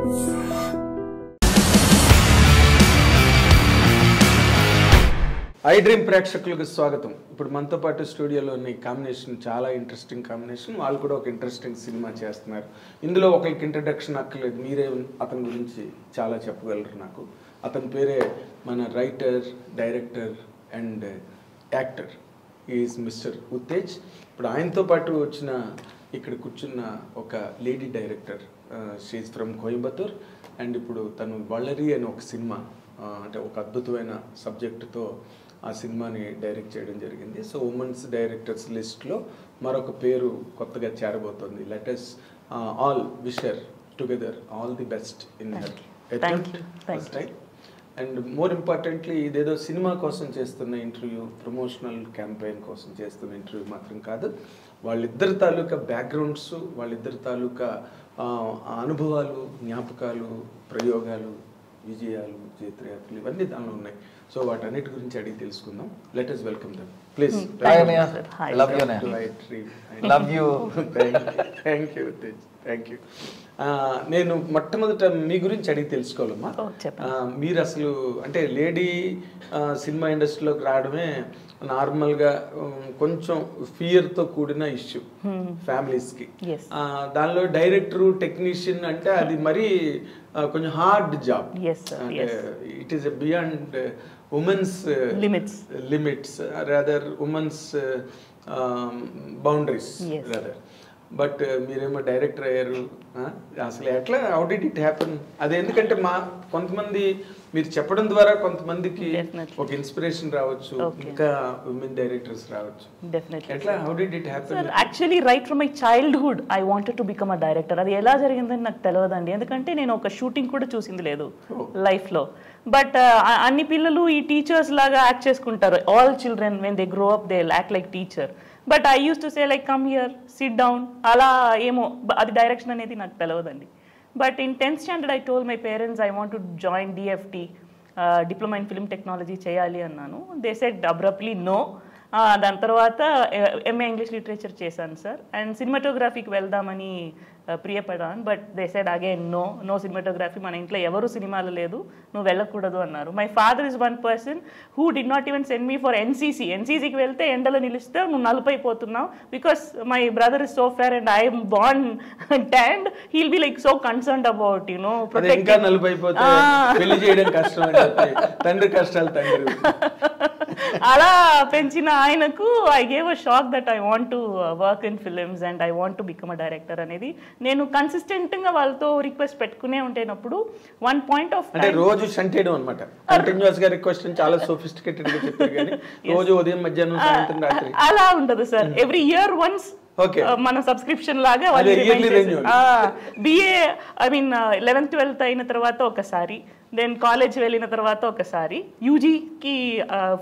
I dream ప్రేక్షకులకు స్వాగతం. ఇప్పుడు మనతో పాటు స్టూడియోలోని కాంబినేషన్ చాలా ఇంట్రెస్టింగ్ కాంబినేషన్. వాళ్ళు కూడా ఒక ఇంట్రెస్టింగ్ సినిమా చేస్తున్నారు. ఇందులో ఒకరికి ఇంట్రడక్షన్ అక్కర్లేదు, మీరే అతని గురించి చాలా చెప్పగలరు నాకు. అతని పేరే మన writer, director and actor is mister Uttej. ఇప్పుడు ఆయనతో పాటు వచ్చిన ఇక్కడ కూర్చున్న ఒక lady director, she from Coimbatore. And ఇప్పుడు తను వల్లరి అని ఒక సినిమా, అంటే ఒక అద్భుతమైన సబ్జెక్టుతో ఆ సినిమాని డైరెక్ట్ చేయడం జరిగింది. సో ఉమెన్స్ డైరెక్టర్స్ లిస్ట్లో మరొక పేరు కొత్తగా చేరబోతోంది. Let us all wish her together all the best in her first time. And more importantly, ఇదేదో సినిమా కోసం చేస్తున్న ఇంటర్వ్యూ, ప్రమోషనల్ క్యాంపెయిన్ కోసం చేస్తున్న ఇంటర్వ్యూ మాత్రం కాదు. వాళ్ళిద్దరి తాలూకా బ్యాక్గ్రౌండ్స్, వాళ్ళిద్దరి తాలూకా అనుభవాలు, జ్ఞాపకాలు, ప్రయోగాలు, విజయాలు, జైత్రయాత్రలు ఇవన్నీ దానిలో ఉన్నాయి. సో వాటన్నిటి గురించి అడిగి తెలుసుకుందాం. Let us welcome them please. Thank you Tej, thank you. నేను మొట్టమొదట మీ గురించి అడిగి తెలుసుకోవాలమ్మా. మీరు అసలు అంటే లేడీ సినిమా ఇండస్ట్రీలోకి రావడమే నార్మల్గా కొంచెం ఫియర్తో కూడిన ఇష్యూ ఫ్యామిలీస్కి. దానిలో డైరెక్టరు, టెక్నీషియన్ అంటే అది మరీ కొంచెం hard job. It is beyond women's limits, rather women's boundaries rather. But మీరేమో డైరెక్టర్ అయ్యారు. అసలు ఎట్లా, హౌ డిడ్ ఇట్ హ్యాపన్? అది ఎందుకంటే కొంతమంది మీరు చెప్పడం ద్వారా కొంతమందికి ఒక ఇన్స్పిరేషన్ రావచ్చు, ఇంకా ఉమెన్ డైరెక్టర్స్ రావచ్చు. ఎట్లా, how did it happen? Actually right from my childhood I wanted to become a director. అది ఎలా జరిగిందని నాకు తెలియదండి, ఎందుకంటే నేను ఒక షూటింగ్ కూడా చూసింది లేదు లైఫ్లో. బట్ అన్ని పిల్లలు ఈ టీచర్స్ లాగా యాక్ట్ చేసుకుంటారు. All children when they grow up they act like teacher. But I use to say like come here, sit down, అలా ఏమో అది డైరెక్షన్ అనేది నాకు తెలియదండి. But in 10th standard I told my parents I want to join DFT, diploma in film technology చేయాలి అన్నాను. They said abruptly no. దాని తర్వాత MA ఇంగ్లీష్ లిటరేచర్ చేశాను సార్. అండ్ సినిమాటోగ్రఫీకి వెళ్దామని ప్రియపడాను. But they said again no cinematography, మన ఇంట్లో ఎవరు సినిమాలు లేదు, నువ్వు వెళ్ళకూడదు అన్నారు. My father is one person who did not even send me for NCCకి వెళ్తే ఎండలో నిలిస్తే నువ్వు నలుపైపోతున్నావు, because my brother is so fair and I'm born tanned, he'll be like so concerned about తండ్రి కష్టాలు తండ్రి. అలా పెంచిన ఆయనకు I gave a shock that I want to work in films and I want to become a director అనేది నేను కన్సిస్టెంట్గా వాళ్ళతో రిక్వెస్ట్ పెట్టుకునే ఉంటేనప్పుడు వన్ పాయింట్ ఆఫ్ అంటే రోజు షంటేయడం అన్నమాట. కంటిన్యూస్ గా రిక్వెస్ట్ చాలా సోఫిస్టికేటెడ్ గా చెప్పారు కానీ రోజు ఉదయం మధ్యాహ్నం సాయంత్రం రాత్రి అలా ఉండదు సార్. ఎవ్రీ ఇయర్ వన్స్ మన సబ్స్క్రిప్షన్ లాగా BA I mean 11th 12th అయిన తర్వాత ఒకసారి, దెన్ కాలేజ్ వెళ్ళిన తర్వాత ఒకసారి, UGకి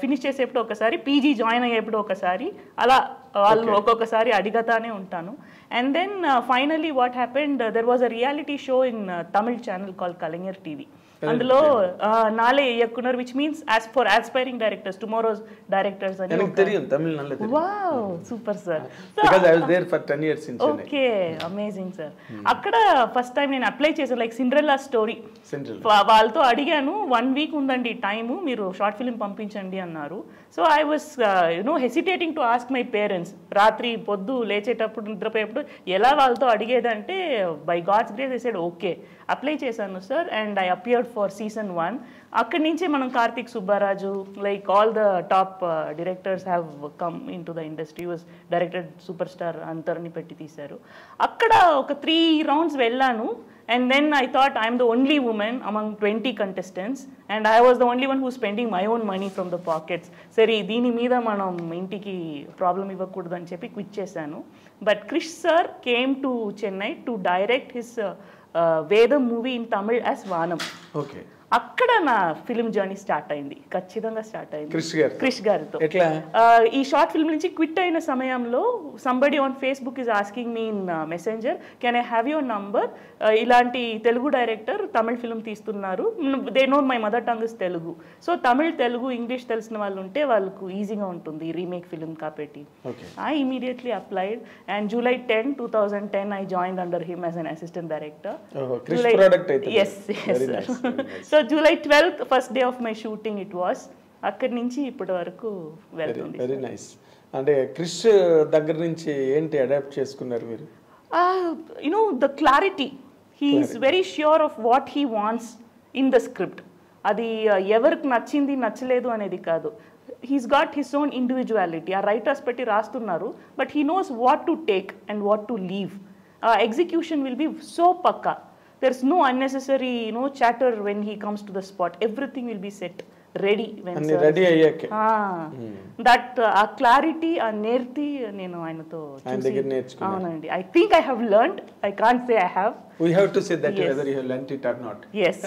ఫినిష్ చేసేప్పుడు ఒకసారి, PG జాయిన్ అయ్యేప్పుడు ఒకసారి, అలా వాళ్ళు ఒక్కొక్కసారి అడిగతానే ఉంటాను. And then finally what happened, there was a reality show in Tamil channel call Kalaignar TV. అందులో నాలే ఇయక్కున్నారు, which means as for aspiring directors, tomorrow's directors అని. Wow, super sir. Okay, amazing sir. అక్కడ ఫస్ట్ టైం నేను అప్లై చేశాను, like Cinderella story. వాళ్ళతో అడిగాను, 1 week ఉందండి టైము, మీరు షార్ట్ ఫిల్మ్ పంపించండి అన్నారు. So I was hesitating to ask my parents. రాత్రి పొద్దు లేచేటప్పుడు, నిద్రపోయేప్పుడు ఎలా వాళ్ళతో అడిగేదంటే by God's grace I said okay. Apply చేశాను sir and I appeared for season 1. అక్కడి నుంచి మనం Karthik Subbaraju, like all the top directors have come into the industry, was directed superstar అంతర్ని పెట్టి తీశారు. అక్కడ ఒక 3 rounds వెళ్ళాను. And then I thought I'm the only woman among 20 contestants and I was the only one who's spending my own money from the pockets. Sari దీని మీద మనం ఇంటికి ప్రాబ్లం ఇవ్వకూడదు అని చెప్పి క్విట్ చేశాను. But Krish sir came to Chennai to direct his Vedam movie in Tamil as Vaanam. Okay. అక్కడ నా ఫిల్మ్ జర్నీ స్టార్ట్ అయింది, ఖచ్చితంగా స్టార్ట్ అయింది క్రిష్ గారితో. ఈ షార్ట్ ఫిల్మ్ నుంచి క్విట్ అయిన సమయంలో somebody on Facebook is asking me in messenger, can I have your number, ఇలాంటి తెలుగు డైరెక్టర్ తమిళ ఫిల్మ్ తీస్తున్నారు, they know my mother tongue is Telugu, so Tamil Telugu English తెలిసిన వాళ్ళు ఉంటే వాళ్ళకు ఈజీగా ఉంటుంది రీమేక్ ఫిల్మ్ కాబట్టి. I immediately applied and July 10, 2010 I joined under him as an assistant director. Yes. So July 12th first day of my shooting it was. అక్కడి నుంచి ఇప్పటి వరకు వెళ్తుంది. Very nice. అంటే క్రిష్ దగ్గర నుంచి ఏంటి అడాప్ట్ చేసుకున్నారు మీరు? You know, the clarity. He is very sure of what he wants in the script. అది ఎవరికి నచ్చింది నచ్చలేదు అనేది కాదు. He's got his own individuality. Our writers petti rastunaru, but he knows what to take and what to leave. Execution will be so pakka. There's no unnecessary, chatter when he comes to the spot. Everything will be set ready when sir ready ayyake. That clarity and nerti nenu ayanato chusi. Avunandi. I think I have learned. I can't say I have. We have to say that whether you have learnt it or not. Yes.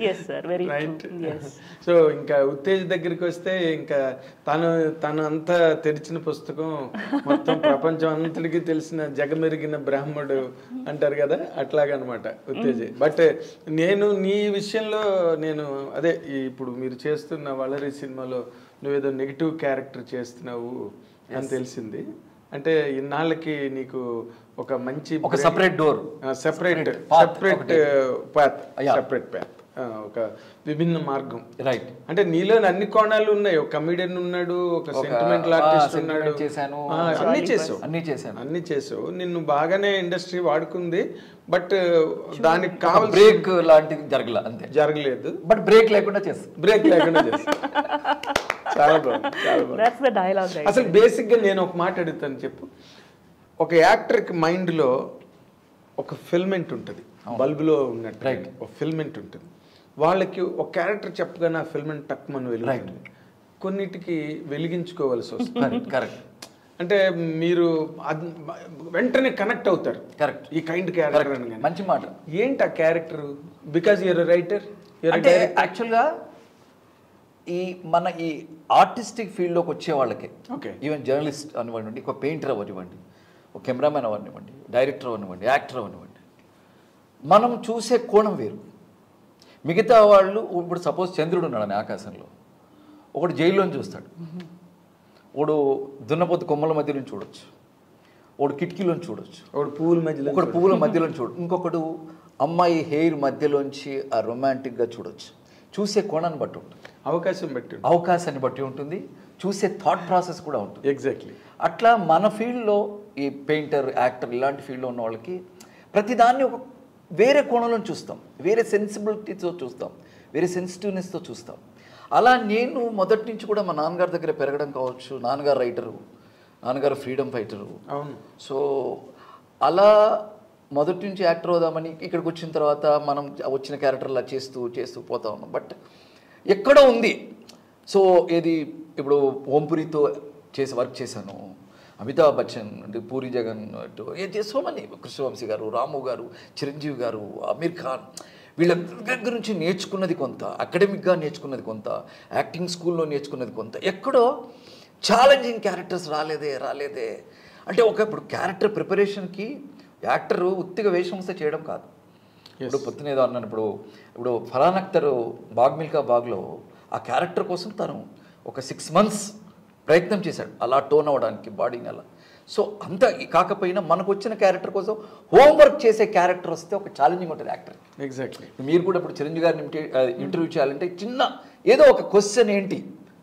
Yes sir, very right. True. Yes. So ఇంకా ఉత్తేజ్ దగ్గరికి వస్తే ఇంకా తను అంతా తెరిచిన పుస్తకం, మొత్తం ప్రపంచం అంతటికి తెలిసిన జగమెరిగిన బ్రాహ్మడు అంటారు కదా, అట్లాగనమాట ఉత్తేజ్. బట్ నేను నీ విషయంలో అదే ఇప్పుడు మీరు చేస్తున్న వలరి సినిమాలో నువ్వేదో నెగిటివ్ క్యారెక్టర్ చేస్తున్నావు అని తెలిసింది. అంటే ఇన్నాళ్ళకి నీకు ఒక మంచి సెపరేట్ డోర్, సెపరేట్ ప్యాత్, ఒక విభిన్న మార్గం. రైట్. అంటే నీలో అన్ని కోణాలు ఉన్నాయి. ఒక కమెడియన్ ఉన్నాడు, ఒక సెంటిమెంటల్ ఆర్టిస్ట్ ఉన్నాడు, అన్ని చేసావు. నిన్ను బాగానే ఇండస్ట్రీ వాడుకుంది. బట్ దానికి కావాలి బ్రేక్ లాంటిది జరగలేదు. బట్ బ్రేక్ లేకుండా చేస్తా. చాలా బాగుంది. అసలు బేసిక్ గా నేను ఒక మాట అడుగుతాను, చెప్పు. ఒక యాక్టర్ కి మైండ్ లో ఒక ఫిల్మెంట్ ఉంటుంది, బల్బులో ఉన్నట్టు ఒక ఫిల్మెంట్ ఉంటుంది. వాళ్ళకి ఒక క్యారెక్టర్ చెప్పగానే ఆ ఫిల్మెంట్ టక్మని వెలుగుతుంది. కొన్నిటికి వెలిగించుకోవాల్సి వస్తుంది. కరెక్ట్. అంటే మీరు వెంటనే కనెక్ట్ అవుతారు. కరెక్ట్. ఈ కైండ్ క్యారెక్టర్ అని. మంచి మాట. ఏంటి ఆ క్యారెక్టర్? Because your writer. అంటే యాక్చువల్గా మన ఈ ఆర్టిస్టిక్ ఫీల్డ్లోకి వచ్చే వాళ్ళకి, ఈవెన్ జర్నలిస్ట్ అనివ్వండి, ఒక పెయింటర్ అవ్వనివ్వండి, ఒక కెమెరామెన్ అవ్వనివ్వండి, డైరెక్టర్ అవ్వనివ్వండి, యాక్టర్ అవ్వనివ్వండి, మనం చూసే కోణం వేరు. మిగతా వాళ్ళు ఇప్పుడు సపోజ్ చంద్రుడు ఉన్నాడని ఆకాశంలో, ఒకడు జైల్లోని చూస్తాడు, ఒకడు దున్నపోతు కొమ్మల మధ్యలో చూడొచ్చు, ఒకడు కిటికీలోని చూడొచ్చు, ఒకడు పువ్వుల మధ్యలో చూడొచ్చు, ఇంకొకడు అమ్మాయి హెయిర్ మధ్యలోంచి ఆ రొమాంటిక్గా చూడొచ్చు. చూసే కోణాన్ని బట్టి ఉంటుంది, అవకాశాన్ని బట్టి ఉంటుంది, చూసే థాట్ ప్రాసెస్ కూడా ఉంటుంది. ఎగ్జాక్ట్లీ. అట్లా మన ఫీల్డ్లో ఈ పెయింటర్, యాక్టర్ ఇలాంటి ఫీల్డ్లో ఉన్న వాళ్ళకి ప్రతిదాన్ని ఒక వేరే కోణంలో చూస్తాం, వేరే సెన్సిబిలిటీతో చూస్తాం, వేరే సెన్సిటివ్నెస్తో చూస్తాం. అలా నేను మొదటి నుంచి కూడా మా నాన్నగారి దగ్గర పెరగడం కావచ్చు, నాన్నగారు రైటరు, నాన్నగారు ఫ్రీడమ్ ఫైటరు. సో అలా మొదటి నుంచి యాక్టర్ అవుదామని ఇక్కడికి వచ్చిన తర్వాత మనం వచ్చిన క్యారెక్టర్లా చేస్తూ చేస్తూ పోతా ఉన్నాం. బట్ ఎక్కడో ఉంది. సో ఏది ఇప్పుడు ఓంపురితో వర్క్ చేశాను, అమితాబ్ బచ్చన్ అంటే పూరి జగన్ సో మనీ, కృష్ణవంశీ గారు, రాము గారు, చిరంజీవి గారు, అమీర్ ఖాన్, వీళ్ళ దగ్గర నుంచి నేర్చుకున్నది కొంత, అకాడమిక్గా నేర్చుకున్నది కొంత, యాక్టింగ్ స్కూల్లో నేర్చుకున్నది కొంత. ఎక్కడో ఛాలెంజింగ్ క్యారెక్టర్స్ రాలేదే అంటే ఇప్పుడు క్యారెక్టర్ ప్రిపరేషన్కి యాక్టర్ ఉత్తిగా వేషం వస్తే చేయడం కాదు. ఇప్పుడు పొద్దునేదో అన్నాను, ఇప్పుడు ఫరాన్ అఖ్తర్ బాగ్ మిల్కా బాగ్లో ఆ క్యారెక్టర్ కోసం తను ఒక 6 months ప్రయత్నం చేశాడు అలా టోన్ అవ్వడానికి బాడీని అలా. సో అంత కాకపోయినా మనకు వచ్చిన క్యారెక్టర్ కోసం హోంవర్క్ చేసే క్యారెక్టర్ వస్తే ఒక ఛాలెంజింగ్ ఉంటుంది యాక్టర్. ఎగ్జాక్ట్లీ. మీరు కూడా ఇప్పుడు చిరంజీవి గారిని ఇంటర్వ్యూ చేయాలంటే చిన్న ఏదో ఒక క్వశ్చన్ ఏంటి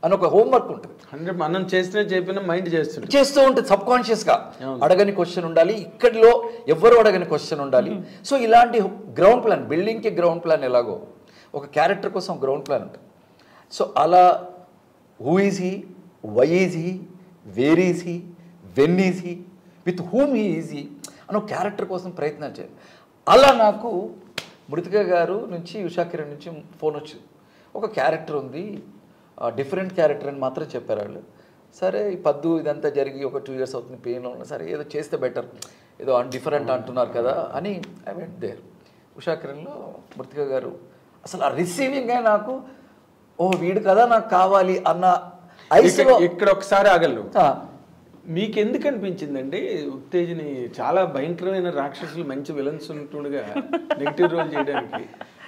అని ఒక హోంవర్క్ ఉంటుంది. అంటే మనం చేసిన మైండ్ చేస్తూ ఉంటుంది, సబ్ కాన్షియస్గా అడగని క్వశ్చన్ ఉండాలి, ఇక్కడిలో ఎవ్వరు అడగని క్వశ్చన్ ఉండాలి. సో ఇలాంటి గ్రౌండ్ ప్లాన్, బిల్డింగ్కి గ్రౌండ్ ప్లాన్ ఎలాగో ఒక క్యారెక్టర్ కోసం గ్రౌండ్ ప్లాన్ ఉంటుంది. సో అలా who is he, why is he, where is he, when is he, with whom he is he అని ఒక క్యారెక్టర్ కోసం ప్రయత్నం చేయాలి. అలా నాకు మృతిక గారు నుంచి, ఉషా కిరణ్ నుంచి ఫోన్ వచ్చింది, ఒక క్యారెక్టర్ ఉంది, డిఫరెంట్ క్యారెక్టర్ అని మాత్రం చెప్పారు వాళ్ళు. సరే ఈ పద్దు ఇదంతా జరిగి ఒక 2 years అవుతుంది, పెయిన్లో ఉన్నా, సరే ఏదో చేస్తే బెటర్, ఏదో డిఫరెంట్ అంటున్నారు కదా అని ఐ వెంట్ దేర్. ఉషా కిరణ్లో మృతిక గారు అసలు ఆ రిసీవింగ్ నాకు ఓ వీడు కదా నాకు కావాలి అన్న ఐస్లో ఇక్కడ ఒకసారి ఆగలను. మీకు ఎందుకు అనిపించిందండి ఉత్తేజని చాలా భయంకరమైన రాక్షసులు మంచి విలన్స్ ఉంటుండగా నెగిటివ్ రోల్ చేయడానికి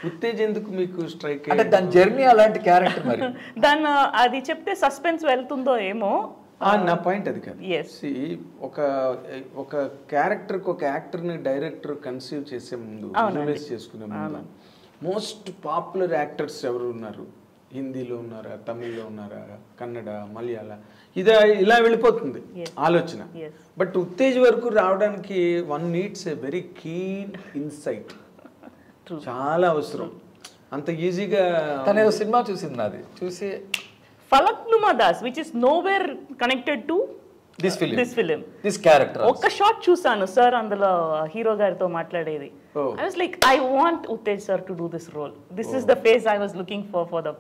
ఉత్తేజ్ ఎందుకు మీకు స్ట్రైక్? అంటే దాని జర్నీ అలాంటి క్యారెక్టర్ మరి దాన్ని అది చెప్తే సస్పెన్స్ వెళ్తుందో ఏమో. నా పాయింట్ అది కాదు. ఒక క్యారెక్టర్కి ఒక యాక్టర్ని డైరెక్టర్ కన్సీవ్ చేసే ముందు అనలైజ్ చేసుకునే ముందు మోస్ట్ పాపులర్ యాక్టర్స్ ఎవరు ఉన్నారు? హిందీలో ఉన్నారా, తమిళ్లో ఉన్నారా, కన్నడ, మలయాళ, ఇలా వెళ్ళిపోతుంది ఆలోచన. బట్ ఉత్తేజ్ వరకు రావడానికి one needs a very keen insight, చాలా అవసరం. అంత ఈజీగా తన సినిమా చూసింది నాది చూసి Falaknuma Das which is nowhere connected to this film this character. ఒక్క షాట్ చూసాను సార్ అందులో హీరో గారితో మాట్లాడేది. I was like I want Uttej sir to do this role, this is the face I was looking for the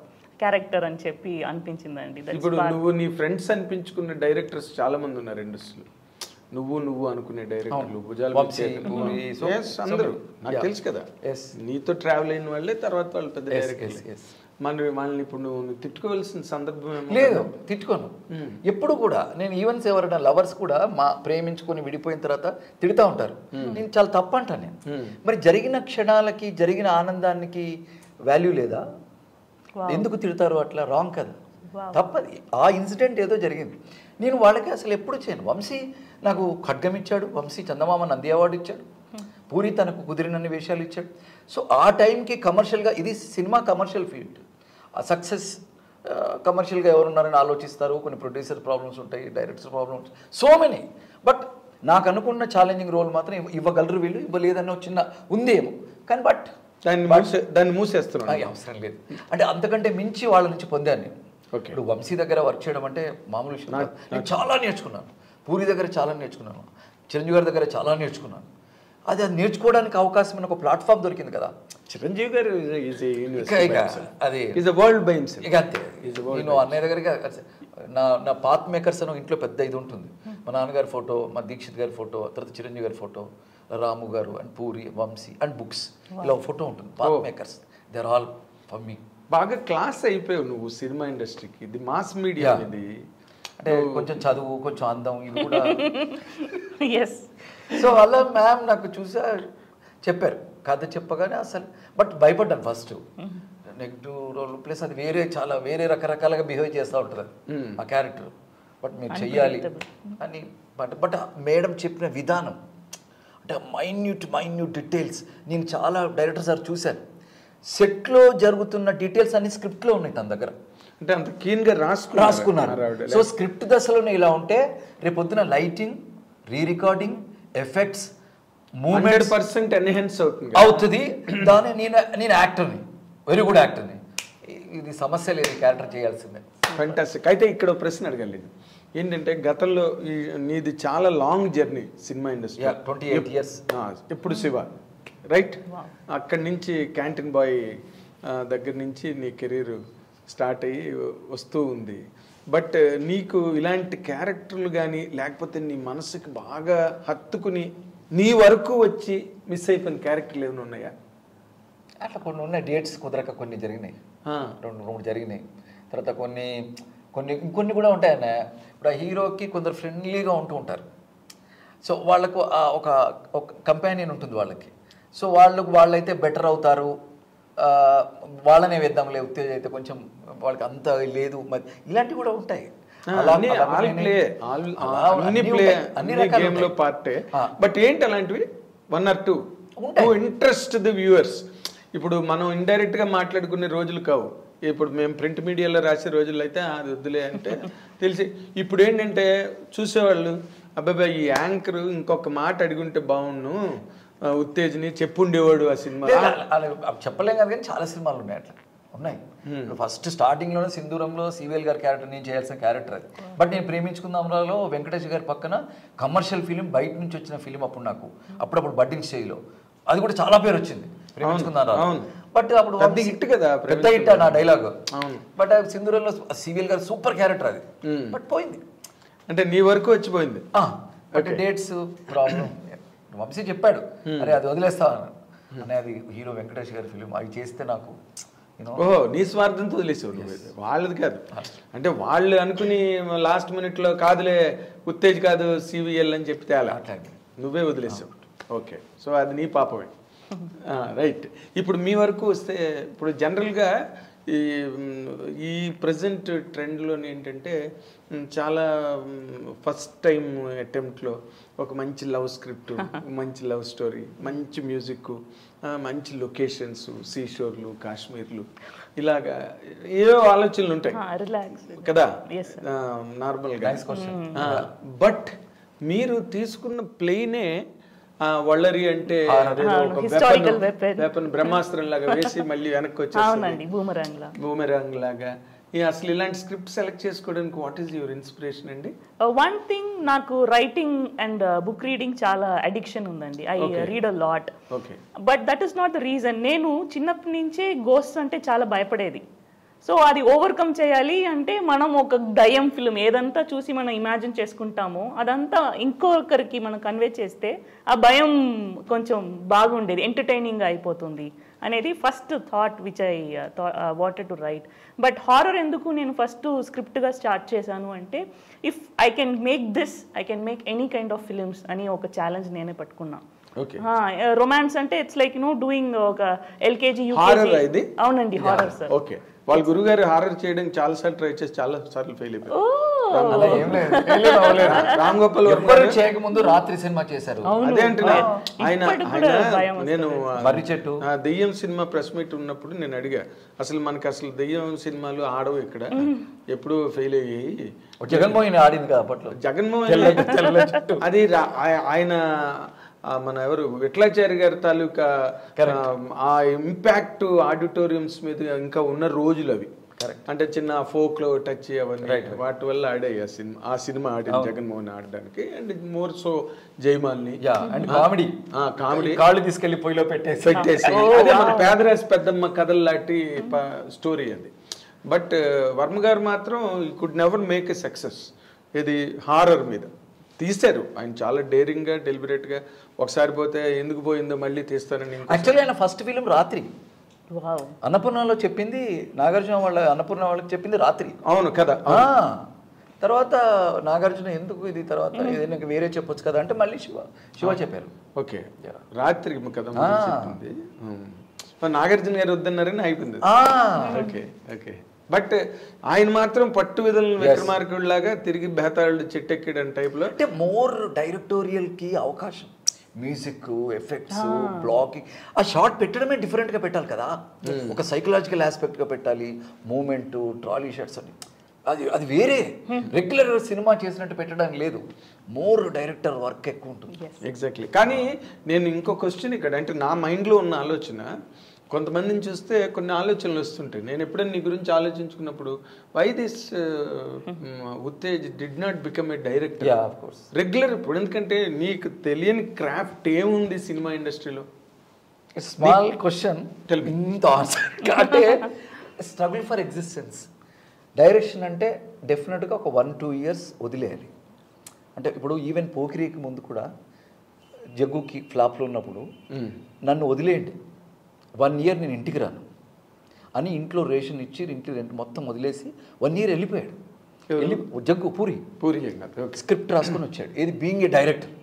character అని చెప్పి అనిపించిందండి. ఇప్పుడు నువ్వు నీ ఫ్రెండ్స్ అనిపించుకున్న డైరెక్టర్స్ చాలా మంది ఉన్నారు ఇండస్ట్రీలో. నువ్వు అనుకునే డైరెక్టర్లు అందరూ నాకు తెలుసు కదా, నీతో ట్రావెల్ అయిన వాళ్ళే తర్వాత వాళ్ళు పెద్ద డైరెక్టర్స్. వాళ్ళని ఇప్పుడు నువ్వు తిట్టుకోవాల్సిన సందర్భం లేదు. తిట్టుకోను ఎప్పుడు కూడా. నేను ఈవెన్స్ ఎవరైనా లవర్స్ కూడా మా ప్రేమించుకొని విడిపోయిన తర్వాత తిడుతూ ఉంటారు. నేను చాలా తప్పు అంటాను నేను. మరి జరిగిన క్షణాలకి జరిగిన ఆనందానికి వాల్యూ లేదా? ఎందుకు తిడతారు అట్లా? రాంగ్ కదా, తప్పది. ఆ ఇన్సిడెంట్ ఏదో జరిగింది. నేను వాళ్ళకి అసలు ఎప్పుడు చేయను. వంశీ నాకు ఖడ్గం ఇచ్చాడు, వంశీ చందమామ నంది అవార్డు ఇచ్చాడు, పూరి తనకు కుదిరినన్ని వేషాలు ఇచ్చాడు. సో ఆ టైంకి కమర్షియల్గా ఇది సినిమా కమర్షియల్ ఫీల్డ్. ఆ సక్సెస్ కమర్షియల్గా ఎవరున్నారని ఆలోచిస్తారు. కొన్ని ప్రొడ్యూసర్ ప్రాబ్లమ్స్ ఉంటాయి, director problems, so many. But నాకు అనుకున్న ఛాలెంజింగ్ రోల్ మాత్రం ఇవ్వగలరు వీళ్ళు, ఇవ్వలేదన్న చిన్న ఉందేమో. కానీ బట్ దాన్ని మూసేస్తున్నాను, అవసరం లేదు. అంటే అంతకంటే మించి వాళ్ళ నుంచి పొందాను నేను. ఇప్పుడు వంశీ దగ్గర వర్క్ చేయడం అంటే మామూలు విషయం. నేను చాలా నేర్చుకున్నాను. పూరి దగ్గర చాలా నేర్చుకున్నాను, చిరంజీవి గారి దగ్గర చాలా నేర్చుకున్నాను. అది నేర్చుకోవడానికి అవకాశం ఒక ప్లాట్ఫామ్ దొరికింది కదా. చిరంజీవి గారు అది ఇక అంతే. నేను అన్నయ్య దగ్గరికి నా పాత్ మేకర్స్ అని ఇంట్లో పెద్ద ఇది ఉంటుంది. మా నాన్నగారి ఫోటో, మా దీక్షిత్ గారి ఫోటో, తర్వాత చిరంజీవి గారి ఫోటో, రాము గారు and Puri, Vamsi and books, ఇలా ఫోటో ఉంటుంది. Path makers they are all for me. బాగా క్లాస్ అయిపోయావు నువ్వు సినిమా ఇండస్ట్రీకి. ఇది మాస్ మీడియా, ఇది అంటే కొంచెం చదువు, కొంచెం అందం, ఇవి కూడా. సో అలా మ్యామ్ నాకు చూసా చెప్పారు కథ చెప్పగానే అసలు. బట్ భయపడ్డాను ఫస్ట్, నెగిటివ్ రోల్ ప్లస్ అది వేరే రకరకాలుగా బిహేవ్ చేస్తూ ఉంటుంది ఆ క్యారెక్టర్. బట్ మీరు చెయ్యాలి అని. బట్ మేడం చెప్పిన విధానం అంటే మైన్యూట్ డీటెయిల్స్. నేను చాలా డైరెక్టర్ సార్ చూశాను, సెట్లో జరుగుతున్న డీటెయిల్స్ అన్ని స్క్రిప్ట్లో ఉన్నాయి తన దగ్గర. అంటే అంత క్లీన్గా రాసుకున్నారు. సో స్క్రిప్ట్ దశలోనే ఇలా ఉంటే రేపొద్దున lighting, re recording, effects, moment 100% enhance అవుతుంది. దాని నేను యాక్టర్ని, వెరీ గుడ్ యాక్టర్ని. ఇది సమస్య లేదు, క్యారెక్టర్ చేయాల్సిందే. ఫెంటాస్టిక్. అయితే ఇక్కడ ప్రశ్న అడగలేదు ఏంటంటే, గతంలో నీది చాలా long journey cinema industry, 28 years. ఇప్పుడు శివ రైట్, అక్కడి నుంచి క్యాంటీన్ బాయ్ దగ్గర నుంచి నీ కెరీర్ స్టార్ట్ అయ్యి వస్తూ ఉంది. బట్ నీకు ఇలాంటి క్యారెక్టర్లు కానీ లేకపోతే నీ మనసుకి బాగా హత్తుకుని నీ వరకు వచ్చి మిస్ అయిపోయిన క్యారెక్టర్లు ఏమైనా ఉన్నాయా? అట్లా కొన్ని ఉన్నాయి. డేట్స్ కుదరక కొన్ని జరిగినాయి, 2-3 జరిగినాయి. తర్వాత ఇంకొన్ని కూడా ఉంటాయన్న. ఇప్పుడు ఆ హీరోకి కొందరు ఫ్రెండ్లీగా ఉంటూ ఉంటారు. సో వాళ్ళకు ఒక కంపానియన్ ఉంటుంది వాళ్ళకి. సో వాళ్ళైతే బెటర్ అవుతారు, వాళ్ళనే వేద్దాంలే, ఉత్తేజ్ అయితే కొంచెం వాళ్ళకి అంత లేదు, మరి ఇలాంటివి కూడా ఉంటాయి. బట్ ఏంటి అలాంటివి 1 or 2 ఇంట్రెస్ట్ ది వ్యూవర్స్. ఇప్పుడు మనం ఇండైరెక్ట్ గా మాట్లాడుకునే రోజులు కావు. ఇప్పుడు మేము ప్రింట్ మీడియాలో రాసే రోజుల్లో అయితే అది వద్దులే అంటే తెలిసి. ఇప్పుడు ఏంటంటే చూసేవాళ్ళు, అబ్బాయి ఈ యాంకర్ ఇంకొక మాట అడిగుంటే బాగుండు, ఉత్తేజ్ని చెప్పుండేవాడు ఆ సినిమా. చెప్పలేం కదా, కానీ చాలా సినిమాలు ఉన్నాయి అట్లా ఉన్నాయి. ఫస్ట్ స్టార్టింగ్లోనే సింధూరంలో సివిఎల్ గారి క్యారెక్టర్ నేను చేయాల్సిన క్యారెక్టర్ అది. బట్ నేను ప్రేమించుకుందాంలో వెంకటేష్ గారి పక్కన కమర్షియల్ ఫిలిం, బయట నుంచి వచ్చిన ఫిలిం అప్పుడు నాకు అప్పుడప్పుడు బడ్డింగ్ స్టేజ్లో అది కూడా చాలా పేరు వచ్చింది, ప్రేమించుకుందాం. బట్ అప్పుడు హిట్ కదా, పెద్ద హిట్ నా డైలాగ్. బట్ సింధూరంలో సివిఎల్ గారు సూపర్ క్యారెక్టర్ అది, బట్ పోయింది. అంటే నీ వరకు వచ్చిపోయింది. But dates problem. వంశీ చెప్పాడు, అరే అది వదిలేస్తాను. అనే అది హీరో వెంకటేష్ గారి ఫిలిం అవి చేస్తే నాకు ఓహో నీ స్వార్థంతో వదిలేసేవాడు వాళ్ళది కాదు అంటే వాళ్ళు అనుకుని లాస్ట్ మినిట్లో కాదులే ఉత్తేజ్ కాదు సివిఎల్ అని చెప్తే అలా నువ్వే వదిలేసావు ఓకే సో అది నీ పాపమే రైట్ ఇప్పుడు మీ వరకు వస్తే ఇప్పుడు జనరల్గా ఈ ప్రజెంట్ ట్రెండ్లో ఏంటంటే చాలా ఫస్ట్ టైం అటెంప్ట్లో ఒక మంచి లవ్ స్క్రిప్ట్ మంచి లవ్ స్టోరీ మంచి మ్యూజిక్ మంచి లొకేషన్స్ సీషోర్లు కాశ్మీర్లు ఇలాగా ఏవో ఆలోచనలు ఉంటాయి కదా నార్మల్గా బట్ మీరు తీసుకున్న ప్లేనే వల్లరి అంటే బ్రహ్మాస్త్రం లాగా వేసి మళ్ళీ వెనక్కి వచ్చేసి బూమెరాంగ్ లాగా అసలు ఇలాంటి స్క్రిప్ట్ సెలెక్ట్ చేసుకోవడానికి వాట్ ఈస్ యువర్ ఇన్స్పిరేషన్ అండి? వన్ థింగ్ నాకు రైటింగ్ అండ్ బుక్ రీడింగ్ చాలా అడిక్షన్ ఉందండి. I read a lot. But that is not the reason. నేను చిన్నప్పటి నుంచే గోస్ట్ అంటే చాలా భయపడేది. సో అది ఓవర్కమ్ చేయాలి అంటే మనం ఒక దయ్యం ఫిల్మ్ ఏదంతా చూసి మనం ఇమాజిన్ చేసుకుంటామో అదంతా ఇంకొకరికి మనం కన్వే చేస్తే ఆ భయం కొంచెం బాగుండేది, ఎంటర్టైనింగ్ అయిపోతుంది అనేది first thought which I wanted to right. But horror ఎందుకు నేను ఫస్ట్ స్క్రిప్ట్గా స్టార్ట్ చేశాను అంటే if I can make this I can make any kind of films అని ఒక ఛాలెంజ్ నేనే పట్టుకున్నా. రొమాన్స్ అంటే ఇట్స్ లైక్ డూయింగ్ ఒక ఎల్కేజీ యూకేజీ. అవునండి హారర్ సార్. ఓకే వాళ్ళ గురుగారు హారర్ చేయడానికి చాలా సార్లు ట్రై చేసి చాలా సార్లు ఫెయిల్ అయిపోయారు. రామ్ గోపాల్ చేయకముందు రాత్రి సినిమా చేశారు. అదే అంటున్నా నేను మర్రి చెట్టు దెయ్యం సినిమా ప్రెస్ మీట్ ఉన్నప్పుడు నేను అడిగా అసలు మనకి అసలు దెయ్యం సినిమాలు ఆడవు ఇక్కడ ఎప్పుడు ఫెయిల్ అయ్యాయి. జగన్మోహన్ ఆడింది కదా అప్పట్లో. జగన్మోహన్ అది ఆయన మన ఎవరు విఠలాచార్య గారి తాలూకా ఆ ఇంపాక్ట్ ఆడిటోరియంస్ మీద ఇంకా ఉన్న రోజులు అవి. అంటే చిన్న ఫోక్ లో టచ్ అవన్నీ వాటి వల్ల ఆడాయి ఆ సినిమా ఆడింది జగన్మోహన్ ఆడడానికి. And more so Jayamalini comedy కాళ్ళు తీసుకెళ్లి పొయ్యిలో పెట్టేసి అదే మన పేదరాశి పెద్దమ్మ కథలు లాంటి స్టోరీ అది. బట్ వర్మ గారు మాత్రం could never make a success. ఇది హారర్ మీద తీశారు ఆయన చాలా డేరింగ్ గా డెలిబరేట్ గా. ఒకసారి పోతే ఎందుకు పోయిందో మళ్ళీ తీస్తారని. యాక్చువల్లీ ఆయన ఫస్ట్ ఫిలిం రాత్రి అన్నపూర్ణలో చెప్పింది, నాగార్జున వాళ్ళ అన్నపూర్ణ వాళ్ళకి చెప్పింది రాత్రి. అవును కదా. తర్వాత నాగార్జున ఎందుకు ఇది తర్వాత ఏదైనా వేరే చెప్పొచ్చు కదా అంటే మళ్ళీ శివ చెప్పారు. ఓకే రాత్రి కదా చెప్పింది. నాగార్జున గారు వద్దన్నారని అయిపోయింది. ఓకే ఓకే బట్ ఆయన మాత్రం పట్టు విధులను విక్రమార్కుడిలాగా తిరిగి బేతాళుడు చెట్టెక్కిడని టైప్ లో. అంటే మోర్ డైరెక్టోరియల్ కి అవకాశం, మ్యూజిక్ ఎఫెక్ట్స్ బ్లాకింగ్, ఆ షార్ట్ పెట్టడమే డిఫరెంట్ గా పెట్టాలి కదా. ఒక సైకలాజికల్ ఆస్పెక్ట్ గా పెట్టాలి, మూమెంట్ ట్రాలీ షాట్స్ అని. అది వేరే రెగ్యులర్ సినిమా చేసినట్టు పెట్టడానికి లేదు. మోర్ డైరెక్టర్ వర్క్ ఎక్కువ ఉంటుంది. ఎగ్జాక్ట్లీ. కానీ నేను ఇంకో క్వశ్చన్ ఇక్కడ అంటే నా మైండ్లో ఉన్న ఆలోచన, కొంతమందిని చూస్తే కొన్ని ఆలోచనలు వస్తుంటాయి. నేను ఎప్పుడైనా నీ గురించి ఆలోచించుకున్నప్పుడు why this Uttej did not become a director regular ఇప్పుడు? ఎందుకంటే నీకు తెలియని క్రాఫ్ట్ ఏముంది సినిమా ఇండస్ట్రీలో? స్మాల్ క్వశ్చన్ ఇంత ఆన్సర్ అంటే స్ట్రగుల్ ఫర్ ఎగ్జిస్టెన్స్. డైరెక్షన్ అంటే డెఫినెట్గా ఒక 1-2 years వదిలేయాలి. అంటే ఇప్పుడు ఈవెన్ పోకిరీకి ముందు కూడా జగ్గుకి ఫ్లాప్లో ఉన్నప్పుడు నన్ను వదిలేయండి 1 year నేను ఇంటికి రాను అని ఇంట్లో రేషన్ ఇచ్చి ఇంటి రెంట్ మొత్తం వదిలేసి 1 year వెళ్ళిపోయాడు. జగ్గు పూరి స్క్రిప్ట్ రాసుకొని వచ్చాడు. ఏది బీయింగ్ ఏ డైరెక్టర్,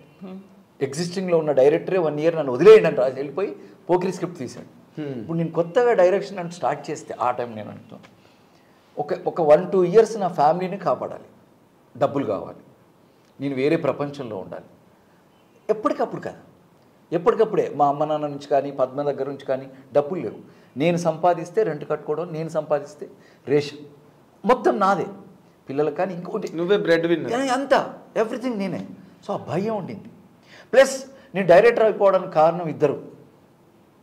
ఎగ్జిస్టింగ్లో ఉన్న డైరెక్టరే 1 year నన్ను వదిలేయండి అని రాసి వెళ్ళిపోయి పోకిరీ స్క్రిప్ట్ తీశాడు. ఇప్పుడు నేను కొత్తగా డైరెక్షన్ అని స్టార్ట్ చేస్తే ఆ టైం నేను అంటున్నాను ఒక 1-2 years నా ఫ్యామిలీని కాపాడాలి, డబ్బులు కావాలి, నేను వేరే ప్రపంచంలో ఉండాలి. ఎప్పటికప్పుడు కదా, ఎప్పటికప్పుడే మా అమ్మ నాన్న నుంచి కానీ పద్మ దగ్గర నుంచి కానీ డబ్బులు లేవు. నేను సంపాదిస్తే రెంట్ కట్టుకోవడం, నేను సంపాదిస్తే రేషన్ మొత్తం నాదే, పిల్లలకు కానీ ఇంకోటి నువ్వే బ్రెడ్ విన్నర్ అంతా ఎవ్రీథింగ్ నేనే. సో ఆ భయం ఉండింది. ప్లస్ నేను డైరెక్టర్ అయిపోవడానికి కారణం ఇద్దరు,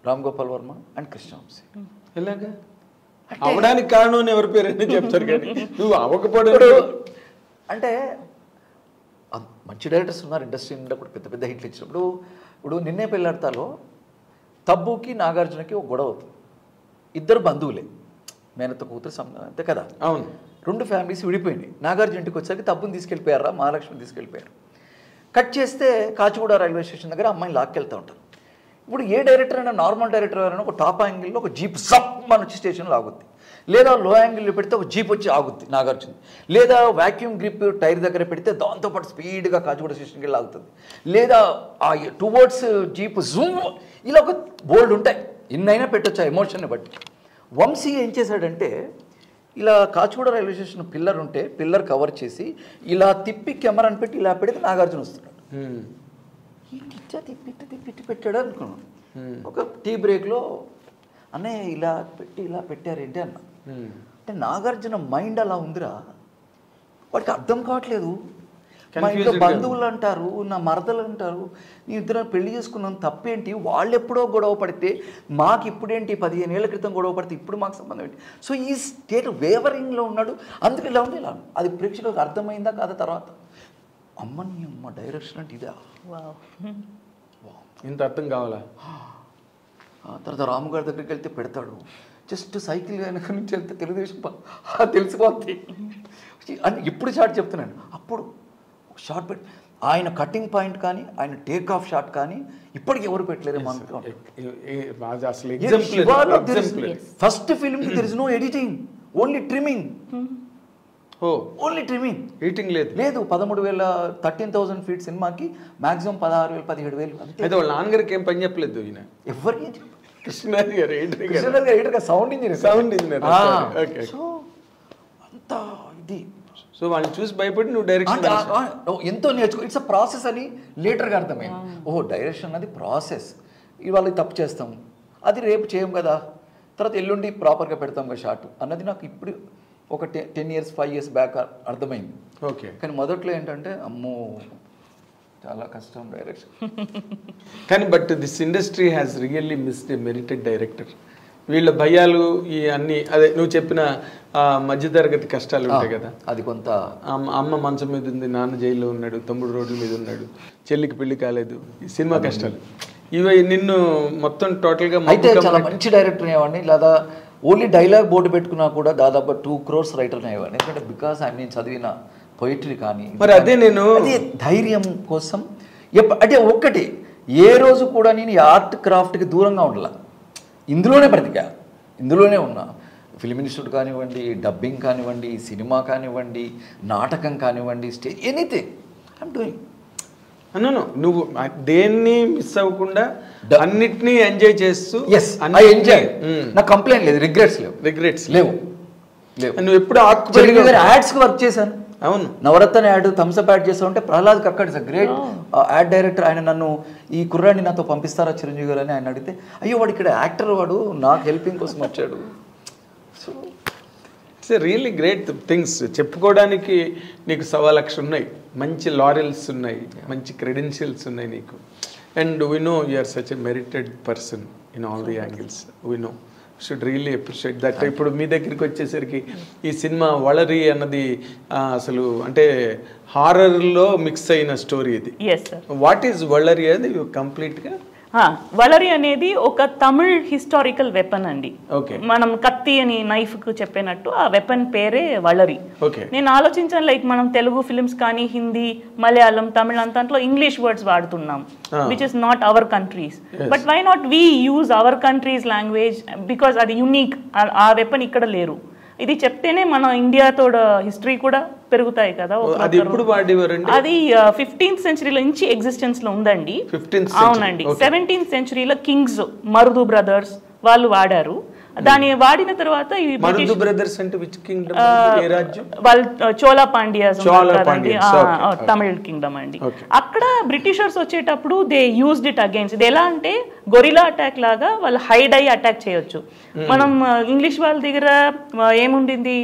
రామ్ గోపాల్ వర్మ అండ్ కృష్ణవంశీ. ఎలాగా అవడానికి కారణం ఎవరి పేరు చెప్తారు కానీ నువ్వు అవ్వకపోవడం అంటే మంచి డైరెక్టర్స్ ఉన్నారు ఇండస్ట్రీ నిండా కూడా పెద్ద పెద్ద హిట్లు ఇచ్చినప్పుడు. ఇప్పుడు నిన్నే పెళ్ళాడతాలో తబ్బుకి నాగార్జునకి ఒక గొడవ అవుతుంది. ఇద్దరు బంధువులే, మేనత్త కూతురు అంతే కదా. అవును. 2 ఫ్యామిలీస్ విడిపోయినాయి. నాగార్జున ఇంటికి వచ్చాక తబ్బుని తీసుకెళ్ళిపోయారా, మహాలక్ష్మిని తీసుకెళ్ళిపోయారు. కట్ చేస్తే కాచిగూడ రైల్వే స్టేషన్ దగ్గర అమ్మాయిని లాక్కెళ్తూ ఉంటారు. ఇప్పుడు ఏ డైరెక్టర్ అయినా నార్మల్ డైరెక్టర్ అయినా ఒక టాప్ యాంగిల్లో ఒక జీప్ సప్ మన వచ్చి స్టేషన్లో ఆగుద్ది, లేదా లో యాంగిల్లో పెడితే ఒక జీప్ వచ్చి ఆగుద్ది నాగార్జున, లేదా వాక్యూమ్ గ్రిప్ టైర్ దగ్గర పెడితే దాంతోపాటు స్పీడ్గా కాచిగూడ స్టేషన్కి వెళ్ళి ఆగుతుంది, లేదా ఆ టువర్డ్స్ జీప్ జూమ్, ఇలా ఒక బోల్డ్ ఉంటాయి. ఇన్నైనా పెట్టొచ్చు ఆ ఎమోషన్ని బట్టి. వంశీ ఏం చేశాడంటే ఇలా కాచిగూడ రైల్వే స్టేషన్ పిల్లర్ ఉంటే పిల్లర్ కవర్ చేసి ఇలా తిప్పి కెమెరాని పెట్టి ఇలా పెడితే నాగార్జున వస్తున్నాడు. ఇట్లా తిప్పి పెట్టాడు అనుకున్నాను. ఒక టీ బ్రేక్లో అన్నయ్య ఇలా పెట్టారేంటి అన్న. అంటే నాగార్జున మైండ్ అలా ఉందిరా, వాడికి అర్థం కావట్లేదు. మా ఇంట్లో బంధువులు అంటారు, నా మరదలు అంటారు, నీ ఇద్దరు పెళ్లి చేసుకున్నాను తప్పేంటి, వాళ్ళు ఎప్పుడో గొడవ పడితే మాకు ఇప్పుడేంటి, 15 ఏళ్ల క్రితం గొడవ పడితే ఇప్పుడు మాకు సంబంధం ఏంటి. సో ఈ స్టేట్ వేవరింగ్లో ఉన్నాడు, అందుకు ఇలా ఉంది ఇలా. అది ప్రేక్షకులకు అర్థమైందా కాదా తర్వాత, అమ్మని అమ్మ డైరెక్షన్ అంటే ఇదా, ఇంత అర్థం కావాలా. తర్వాత రాముగారి దగ్గరికి వెళ్తే పెడతాడు, జస్ట్ సైకిల్ వెనక నుంచి వెళ్తే తెలుగుదేశం తెలిసిపోద్ది అని ఇప్పుడు షార్ట్ చెప్తున్నాను. అప్పుడు షార్ట్ పెట్టి ఆయన కటింగ్ పాయింట్ కానీ ఆయన టేక్ ఆఫ్ షాట్ కానీ ఇప్పటికి ఎవరు పెట్టలేరు. First film there is no editing, only trimming. Only trimming, editing లేదు. 13,000 ఫీట్ సినిమాకి మాక్సిమం 16,000 17,000. అయితే వాళ్ళ నాన్నగారికి ఏం పని చెప్పలేదు ఈయన, ఎవరికి కృష్ణరాజు గారు సౌండ్ ఇంజనీర్. సో అంత ఇది. సో వాళ్ళని చూసి భయపడి నువ్వు డైరెక్షన్ ఎంతో నేర్చుకో. ఇట్స్ అ ప్రాసెస్ అని లేటర్గా అర్థమైంది. ఓహో డైరెక్షన్ అన్నది ప్రాసెస్, ఇవాళ తప్పు చేస్తాం, అది రేపు చేయం కదా, తర్వాత ఎల్లుండి ప్రాపర్గా పెడతాం కదా షార్ట్ అన్నది నాకు ఇప్పుడు ఒక 10 years 5 years బ్యాక్ అర్థమైంది. ఓకే. కానీ మొదట్లో ఏంటంటే అమ్మో చాలా కష్టం డైరెక్షన్. కానీ but this industry has really missed a merited director. వీళ్ళ భయాలు ఈ అన్ని అదే నువ్వు చెప్పిన మధ్యతరగతి కష్టాలు ఉంటాయి కదా, అది కొంత అమ్మ మంచం మీద ఉంది, నాన్న జైల్లో ఉన్నాడు, తమ్ముడు రోడ్ల మీద ఉన్నాడు, చెల్లికి పెళ్లి కాలేదు, ఈ సినిమా కష్టాలు ఇవి నిన్ను మొత్తం టోటల్గా. అయితే చాలా మంచి డైరెక్టర్ అయ్యేవాడిని, లేదా ఓన్లీ డైలాగ్ బోర్డు పెట్టుకున్నా కూడా దాదాపు 2 crores రైటర్ అయ్యేవాడిని. ఎందుకంటే బికాస్ నేను చదివిన పొయిటరీ కానీ మరి అదే నేను అదే ధైర్యం కోసం అంటే ఒక్కటి ఏ రోజు కూడా నేను ఆర్ట్ క్రాఫ్ట్కి దూరంగా ఉండాల, ఇందులోనే బ్రతికా, ఇందులోనే ఉన్నా. ఫిల్మ్ ఇన్స్టిట్యూట్ కానివ్వండి, డబ్బింగ్ కానివ్వండి, సినిమా కానివ్వండి, నాటకం కానివ్వండి, స్టేజ్ ఎనీథింగ్ ఐఎమ్ డూయింగ్. అన్నాను నువ్వు దేన్ని మిస్ అవ్వకుండా అన్నిటినీ ఎంజాయ్ చేస్తూ. ఐ ఎంజాయ్, నా కంప్లైంట్ లేదు, రిగ్రెట్స్ లేవు. నువ్వు ఎప్పుడు యాడ్స్కి వర్క్ చేశాను. అవును, నవరత్న యాడ్ థమ్స్అప్ యాడ్ చేస్తా ఉంటే Prahlad Kakkar is a great ad director. ఆయన నన్ను ఈ కుర్రాడిని నాతో పంపిస్తారా చిరంజీవి గారు అని ఆయన అడిగితే, అయ్యో వాడు ఇక్కడ యాక్టర్, వాడు నాకు హెల్పింగ్ కోసం వచ్చాడు. So it's really great things. చెప్పుకోవడానికి నీకు 1,00,000 ఉన్నాయి, మంచి లారెల్స్ ఉన్నాయి, మంచి క్రెడెన్షియల్స్ ఉన్నాయి నీకు. And we know you are such a merited person in all the angles. We know, should really appreciate that. ఇప్పుడు మీ దగ్గరికి వచ్చేసరికి ఈ సినిమా వలరి అన్నది అసలు అంటే హారర్లో మిక్స్ అయిన స్టోరీ ఇది. వాట్ ఈజ్ వలరి అది కంప్లీట్గా? వలరి అనేది ఒక తమిళ్ హిస్టారికల్ వెపన్ అండి. మనం కత్తి అని నైఫ్ కు చెప్పినట్టు ఆ వెపన్ పేరే వలరి. నేను ఆలోచించాను, లైక్ మనం తెలుగు ఫిల్మ్స్ కానీ హిందీ, మలయాళం, తమిళ అంతట్లో ఇంగ్లీష్ వర్డ్స్ వాడుతున్నాం, which is not our countries. But why not we use our countries language, because అది యునీక్. ఆ వెపన్ ఇక్కడ లేరు. ఇది చెప్తేనే మన ఇండియాతో హిస్టరీ కూడా పెరుగుతాయి కదా. అది 15th century నుంచి ఎగ్జిస్టెన్స్ లో ఉందండి. అవునండి, 17th century Kings Marudu brothers వాళ్ళు వాడారు. దాన్ని వాడిన తర్వాత వాళ్ళు చోళా పాండ్యాస్ తమిళ్ కింగ్డమ్ అండి. అక్కడ బ్రిటిషర్స్ వచ్చేటప్పుడు దే యూజ్డ్ ఇట్ అగైన్స్. ఇది ఎలా అంటే గొరిలా అటాక్ లాగా వాళ్ళు హైడ్ అయ్యి అటాక్ చేయొచ్చు. మనం ఇంగ్లీష్ వాళ్ళ దగ్గర ఏముండింది,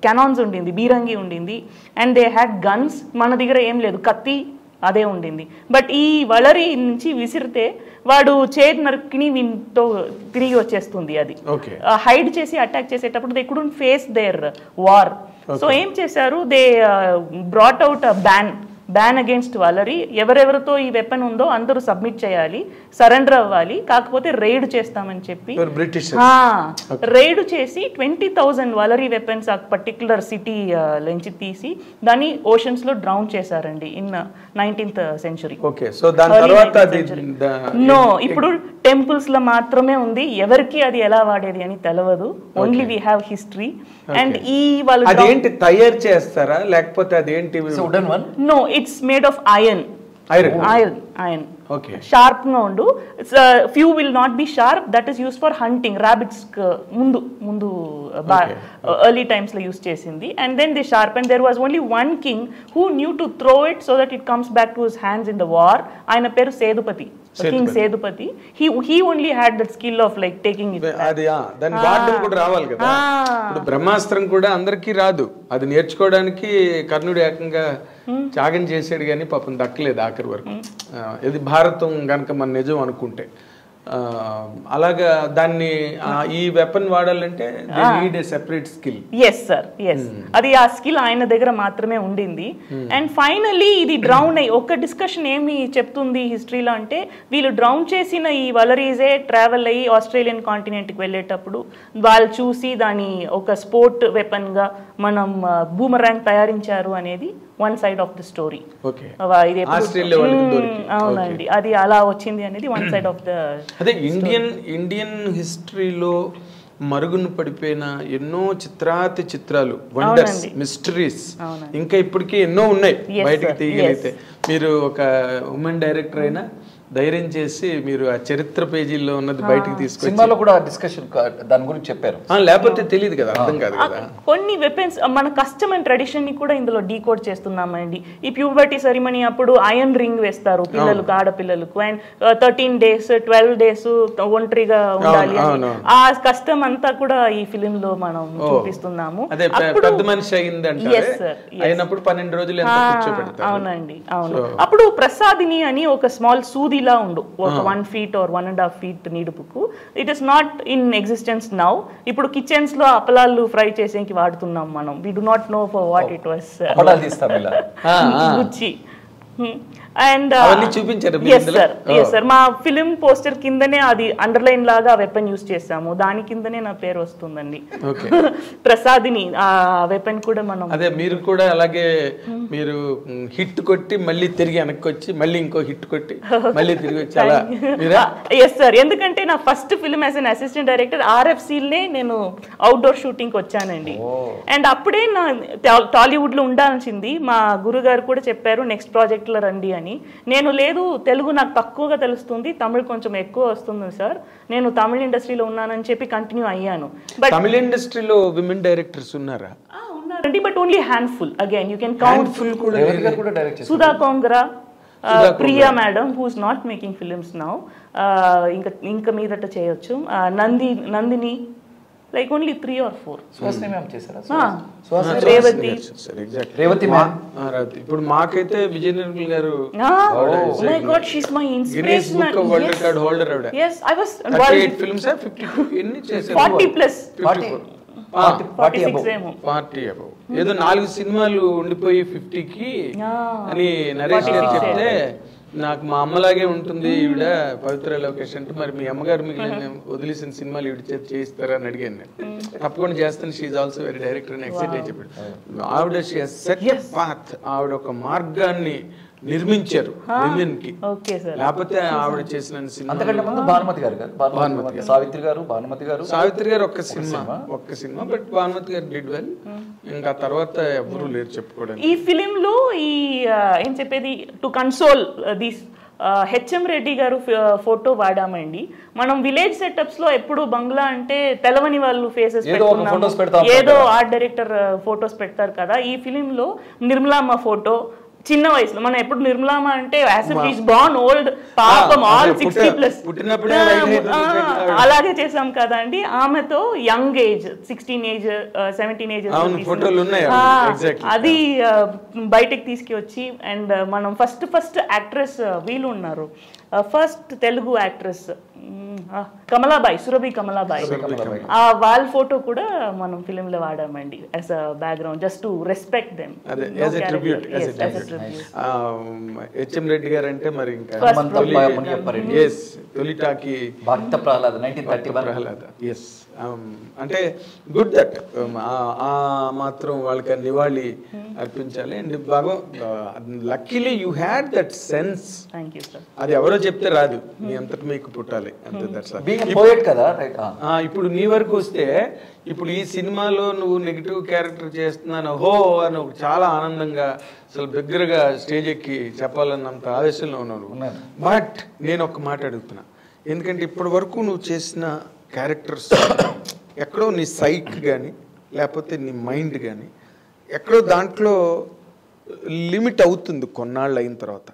కెనాన్స్ ఉండింది, బీరంగి ఉండింది, అండ్ దే హ్యాడ్ గన్స్. మన దగ్గర ఏం లేదు, కత్తి అదే ఉండింది. బట్ ఈ వలరి నుంచి విసిరితే వాడు చేతి నరుకుని వీటితో తిరిగి వచ్చేస్తుంది. అది హైడ్ చేసి అటాక్ చేసేటప్పుడు they couldn't face their war. So ఏం చేశారు, they brought out a ban ban against Valari, ఎవరెవరితో ఈ వెపన్ ఉందో అందరూ సబ్మిట్ చేయాలి, సరెండర్ అవ్వాలి, కాకపోతే రైడ్ చేస్తామని చెప్పి బ్రిటిష్ రైడ్ చేసి 20,000 వలరీ వెపన్స్ ఆ పర్టికులర్ సిటీ నుంచి తీసి దాన్ని ఓషన్స్ లో డ్రౌన్ చేశారండి in 19th century. Okay, so దాని తర్వాత నో, ఇప్పుడు టెంపుల్స్ లో మాత్రమే ఉంది, ఎవరికి అది ఎలా వాడేది అని తెలియదు. Only we have history. And ఈ వాళ్ళు అదేంటి తయారు చేస్తారా లేకపోతే అదేంటి? Wooden one? No, it's made of iron. Iron okay, sharp గా ఉండు. Few will not be sharp. That is use for hunting rabbits. ముందు ఎర్లీ టైమ్స్ లో యూస్ చేసింది. And then the sharp and there was only one king who knew to throw it so that it comes back to his hands in the war. ఆయన పేరు Sethupathi, king Sethupathi. He only had that skill of like taking it. అది దాన్ని వాడడం కూడా రావాలి కదా. ఇప్పుడు బ్రహ్మాస్త్రం కూడా అందరికీ రాదు, అది నేర్చుకోవడానికి కర్ణుడు ఏకంగా త్యాగం చేసాడు కానీ పాపం దక్కలేదు ఆఖరి వరకు. ఇది భారతం గనక మన నిజం అనుకుంటే. అలాగా దాన్ని ఈ వెపన్ వాడాలంటే they need a separate skill. Yes sir, yes. అది ఆ స్కిల్ ఆయన దగ్గర మాత్రమే ఉండింది. అండ్ ఫైనల్లీ ఇది డ్రౌన్ అయ్యి ఒక డిస్కషన్ ఏమి చెప్తుంది హిస్టరీలో అంటే, వీళ్ళు డ్రౌన్ చేసిన ఈ వలరీజే ట్రావెల్ అయ్యి ఆస్ట్రేలియన్ కాంటినెంట్కి వెళ్ళేటప్పుడు వాళ్ళు చూసి దాని ఒక స్పోర్ట్ వెపన్ గా మనం బూమరాంగ్ తయారించారు అనేది one side of the story. అవునండి, అది అలా వచ్చింది అనేది వన్ సైడ్ ఆఫ్ ద. అదే ఇండియన్ హిస్టరీలో మరుగున పడిపోయిన ఎన్నో చిత్రాతి చిత్రాలు, వండర్స్, మిస్టరీస్ ఇంకా ఇప్పటికీ ఎన్నో ఉన్నాయి బయటకు తీయగలిగితే. మీరు ఒక ఉమెన్ డైరెక్టర్ అయినా ధైర్యం చేసి మీరు ఆ చరిత్ర పేజీల్లో ఉన్నది బయటకు తీసుకొచ్చి సినిమాలో కూడా డిస్కషన్ దాని గురించి చెప్పారు. లేకపోతే తెలియదు కదా, అర్థం కాదు కదా. కొన్ని వెపన్స్ మన కస్టమ్ అండ్ ట్రెడిషన్ ని కూడా ఇందులో డీకోడ్ చేస్తున్నామండి. ఈ ప్యూబర్టీ సెరిమనీ అప్పుడు ఐరన్ రింగ్ వేస్తారు పిల్లలకు, ఆడపిల్లలకు. అండ్ 13 days 12 days ఒంటరిగా ఉండాలి. ఆ కస్టమ్ అంతా కూడా ఈ ఫిలిం లో మనం చూపిస్తున్నాము. పెద్ద మనిషి అయినప్పుడు 12 రోజులు అవునండి, అవును. అప్పుడు ప్రసాదిని అని ఒక స్మాల్ సూది ఇలా ఉండు, ఒక 1 feet or 1.5 feet నీడుపుకు. It is not in existence now. ఇప్పుడు కిచెన్స్ లో అప్పలాలు ఫ్రై చేసేకి వాడుతున్నాం మనం. We do not know for what it was. గుచ్చి. అండ్ సార్, మా ఫిలిం పోస్టర్ కిందనే అది అండర్లైన్ లాగా వెపన్ యూస్ చేసాము, దాని కిందనే నా పేరు వస్తుందండి. ప్రసాదిని ఆ వెపన్ కూడా మనం. అదే మీరు కూడా అలాగే మీరు హిట్ కొట్టి మళ్ళీ తిరిగి వెనక్కి వచ్చి మళ్ళీ ఇంకో హిట్ కొట్టి మళ్ళీ తిరిగి వచ్చి అలా. ఎస్ సార్, ఎందుకంటే నా first film as an assistant director RFCలనే నేను అవుట్డోర్ షూటింగ్ వచ్చానండి. అండ్ అప్పుడే నా టాలీవుడ్ లో ఉండాల్సింది. మా గురుగారు కూడా చెప్పారు నెక్స్ట్ ప్రాజెక్ట్ లో రండి అని. నేను లేదు, తెలుగు నాకు తక్కువగా తెలుస్తుంది, తమిళ్ కొంచెం ఎక్కువ వస్తుంది సార్, నేను తమిళ ఇండస్ట్రీలో ఉన్నానని చెప్పి కంటిన్యూ అయ్యాను. బట్ తమిళ ఇండస్ట్రీలో విమెన్ డైరెక్టర్స్ ఉన్నారా? ఉన్నారండి, but only handful. Again you can count. Sudha కొంగరా, Priya madam who is not making films now, ఇంకా మీదట చేయొచ్చు. Nandini, like only 3 or 4. Revathi ఇప్పుడు మాకైతే విజయ నిర్మల్ గారు, oh my god, she's my inspiration. World record holder ఆవిడ. Yes, I was 38 films 52 ఎన్ని చేశారు? 40 plus 40 above. ఏదో 4 సినిమాలు ఉండిపోయి 50కి అని నరేష్ గారు చెప్తే నాకు మా అమ్మలాగే ఉంటుంది ఈవిడ పవిత్ర లోకేష్ అంటే, మరి మీ అమ్మగారు మిగిలిన వదిలేసిన సినిమాలు ఈవిడ చేయిస్తారా అని అడిగాను నేను. తప్పకుండా చేస్తాను, షీఈ్ ఆల్సో వెరీ డైరెక్టర్ అని ఎక్సైట్ అయి చెప్పాడు. ఆవిడ she has set a path, ఆవిడ ఒక మార్గాన్ని నిర్మించారు విమెన్ కి. లేకపోతే ఆవిడ చేసిన సినిమా అంతకంటే ముందు భానుమతి గారు, సావిత్రి గారు ఒక్క సినిమా బట్ భానుమతి గారు డిడ్ వెల్. ఇంకా తర్వాత ఎవరు లేరు చెప్పుకోవడానికి. ఈ ఫిలిం లో ఈ ఏం చెప్పేది, to console this HM Reddy గారు ఫోటో వాడామండి. మనం విలేజ్ సెటప్స్ లో ఎప్పుడు బంగ్లా అంటే తెలవని వాళ్ళు ఫేసెస్ ఏదో ఆర్ట్ డైరెక్టర్ ఫోటోస్ పెడతారు కదా. ఈ ఫిలిం లో నిర్మలామ్మ ఫోటో చిన్న వయసులో, మనం ఎప్పుడు నిర్మలామ అంటే బార్న్ ఓల్డ్ పాపం, ఆల్ 60+ అలాగే చేసాం కదా అండి. ఆమెతో యంగ్ ఏజ్ 16 ఏజ్ 17 ఏజ్ అది బయటకు తీసుకొచ్చి. అండ్ మనం ఫస్ట్ యాక్ట్రెస్ వీళ్ళు ఉన్నారు, ఫస్ట్ తెలుగు యాక్ట్రెస్ కమలాబాయ్, సురభి కమలాబాయ్. ఆ వాల్ ఫోటో కూడా మనం ఫిలిం లో వాడామండి as a background, just to respect them. HM Reddy garu అంటే మరి ఇంకా తొలిటాకి భక్త ప్రహ్లాద 1931 ఎస్ అంటే గుడ్ దట్ ఆ మాత్రం వాళ్ళకి నివాళి అర్పించాలి. అండ్ బాగా luckily you had that sense. అది ఎవరో చెప్తే రాదు, మీ అంతటి మీకు పుట్టాలి అంతే. ఇప్పుడు నీ వరకు వస్తే, ఇప్పుడు ఈ సినిమాలో నువ్వు నెగిటివ్ క్యారెక్టర్ చేస్తున్నాను హో అని చాలా ఆనందంగా అసలు బిగ్గరగా స్టేజ్ ఎక్కి చెప్పాలన్నంత ఆవేశంలో ఉన్నాను. బట్ నేను ఒక మాట అడుగుతున్నా, ఎందుకంటే ఇప్పటి వరకు నువ్వు చేసిన క్యారెక్టర్స్ ఎక్కడో నీ సైక్ కానీ లేకపోతే నీ మైండ్ కానీ ఎక్కడో దాంట్లో లిమిట్ అవుతుంది కొన్నాళ్ళు అయిన తర్వాత.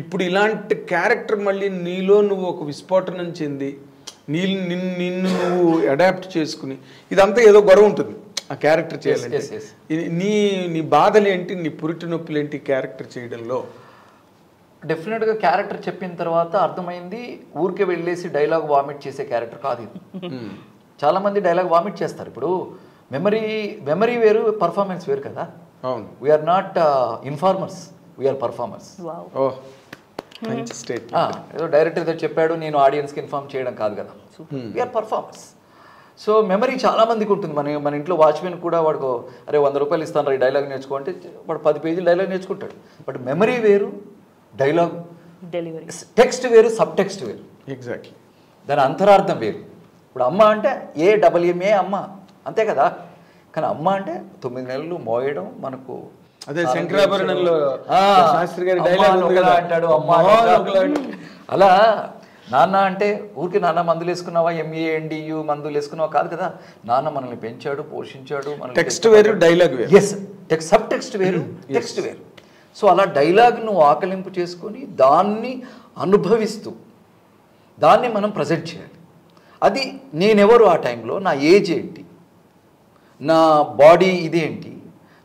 ఇప్పుడు ఇలాంటి క్యారెక్టర్ మళ్ళీ నీలో నువ్వు ఒక విస్ఫోటనం చెంది నిన్ను నువ్వు అడాప్ట్ చేసుకుని ఇదంతా ఏదో గొడవ ఉంటుంది ఆ క్యారెక్టర్ చేయాలంటే. నీ బాధలు ఏంటి, నీ పురిటి నొప్పులు ఏంటి క్యారెక్టర్ చేయడంలో? డెఫినెట్గా క్యారెక్టర్ చెప్పిన తర్వాత అర్థమైంది, ఊరికే వెళ్ళేసి డైలాగ్ వామిట్ చేసే క్యారెక్టర్ కాదు ఇది. చాలామంది డైలాగ్ వామిట్ చేస్తారు. ఇప్పుడు మెమరీ వేరు, పర్ఫార్మెన్స్ వేరు కదా. We are not informers, we are performers. ఏదో డైరెక్టర్ ఏదో చెప్పాడు నేను ఆడియన్స్కి ఇన్ఫార్మ్ చేయడం కాదు కదా, వీఆర్ పర్ఫార్మర్స్. సో మెమరీ చాలా మందికి ఉంటుంది. మన ఇంట్లో వాచ్మెన్ కూడా వాడికి అరే 100 రూపాయలు ఇస్తాను ఈ డైలాగ్ నేర్చుకో అంటే వాడు 10 పేజీలు డైలాగ్ నేర్చుకుంటాడు. బట్ మెమరీ వేరు, డైలాగ్ డెలివరీ, టెక్స్ట్ వేరు, సబ్ టెక్స్ట్ వేరు. ఎగ్జాక్ట్లీ. దాని అంతరార్థం వేరు. ఇప్పుడు అమ్మ అంటే AWMA అమ్మ అంతే కదా, కానీ అమ్మ అంటే 9 నెలలు మోయడం మనకు. అదే శంకరాభరణంలో శాస్త్రి గారి డైలాగ్ అంటాడు అమ్మ. అలా నాన్న అంటే ఊరికి నాన్న మందులు వేసుకున్నావా, MANDU మందులు వేసుకున్నావా కాదు కదా. నాన్న మనల్ని పెంచాడు, పోషించాడు. టెక్స్ట్ వేరు, డైలాగ్ వేరు. ఎస్, సబ్ టెక్స్ట్ వేరు, టెక్స్ట్ వేరు. సో అలా డైలాగ్ నువ్వు ఆకలింపు చేసుకొని దాన్ని అనుభవిస్తూ దాన్ని మనం ప్రజెంట్ చేయాలి. అది నేనెవరు ఆ టైంలో, నా ఏజ్ ఏంటి, నా బాడీ ఇదేంటి,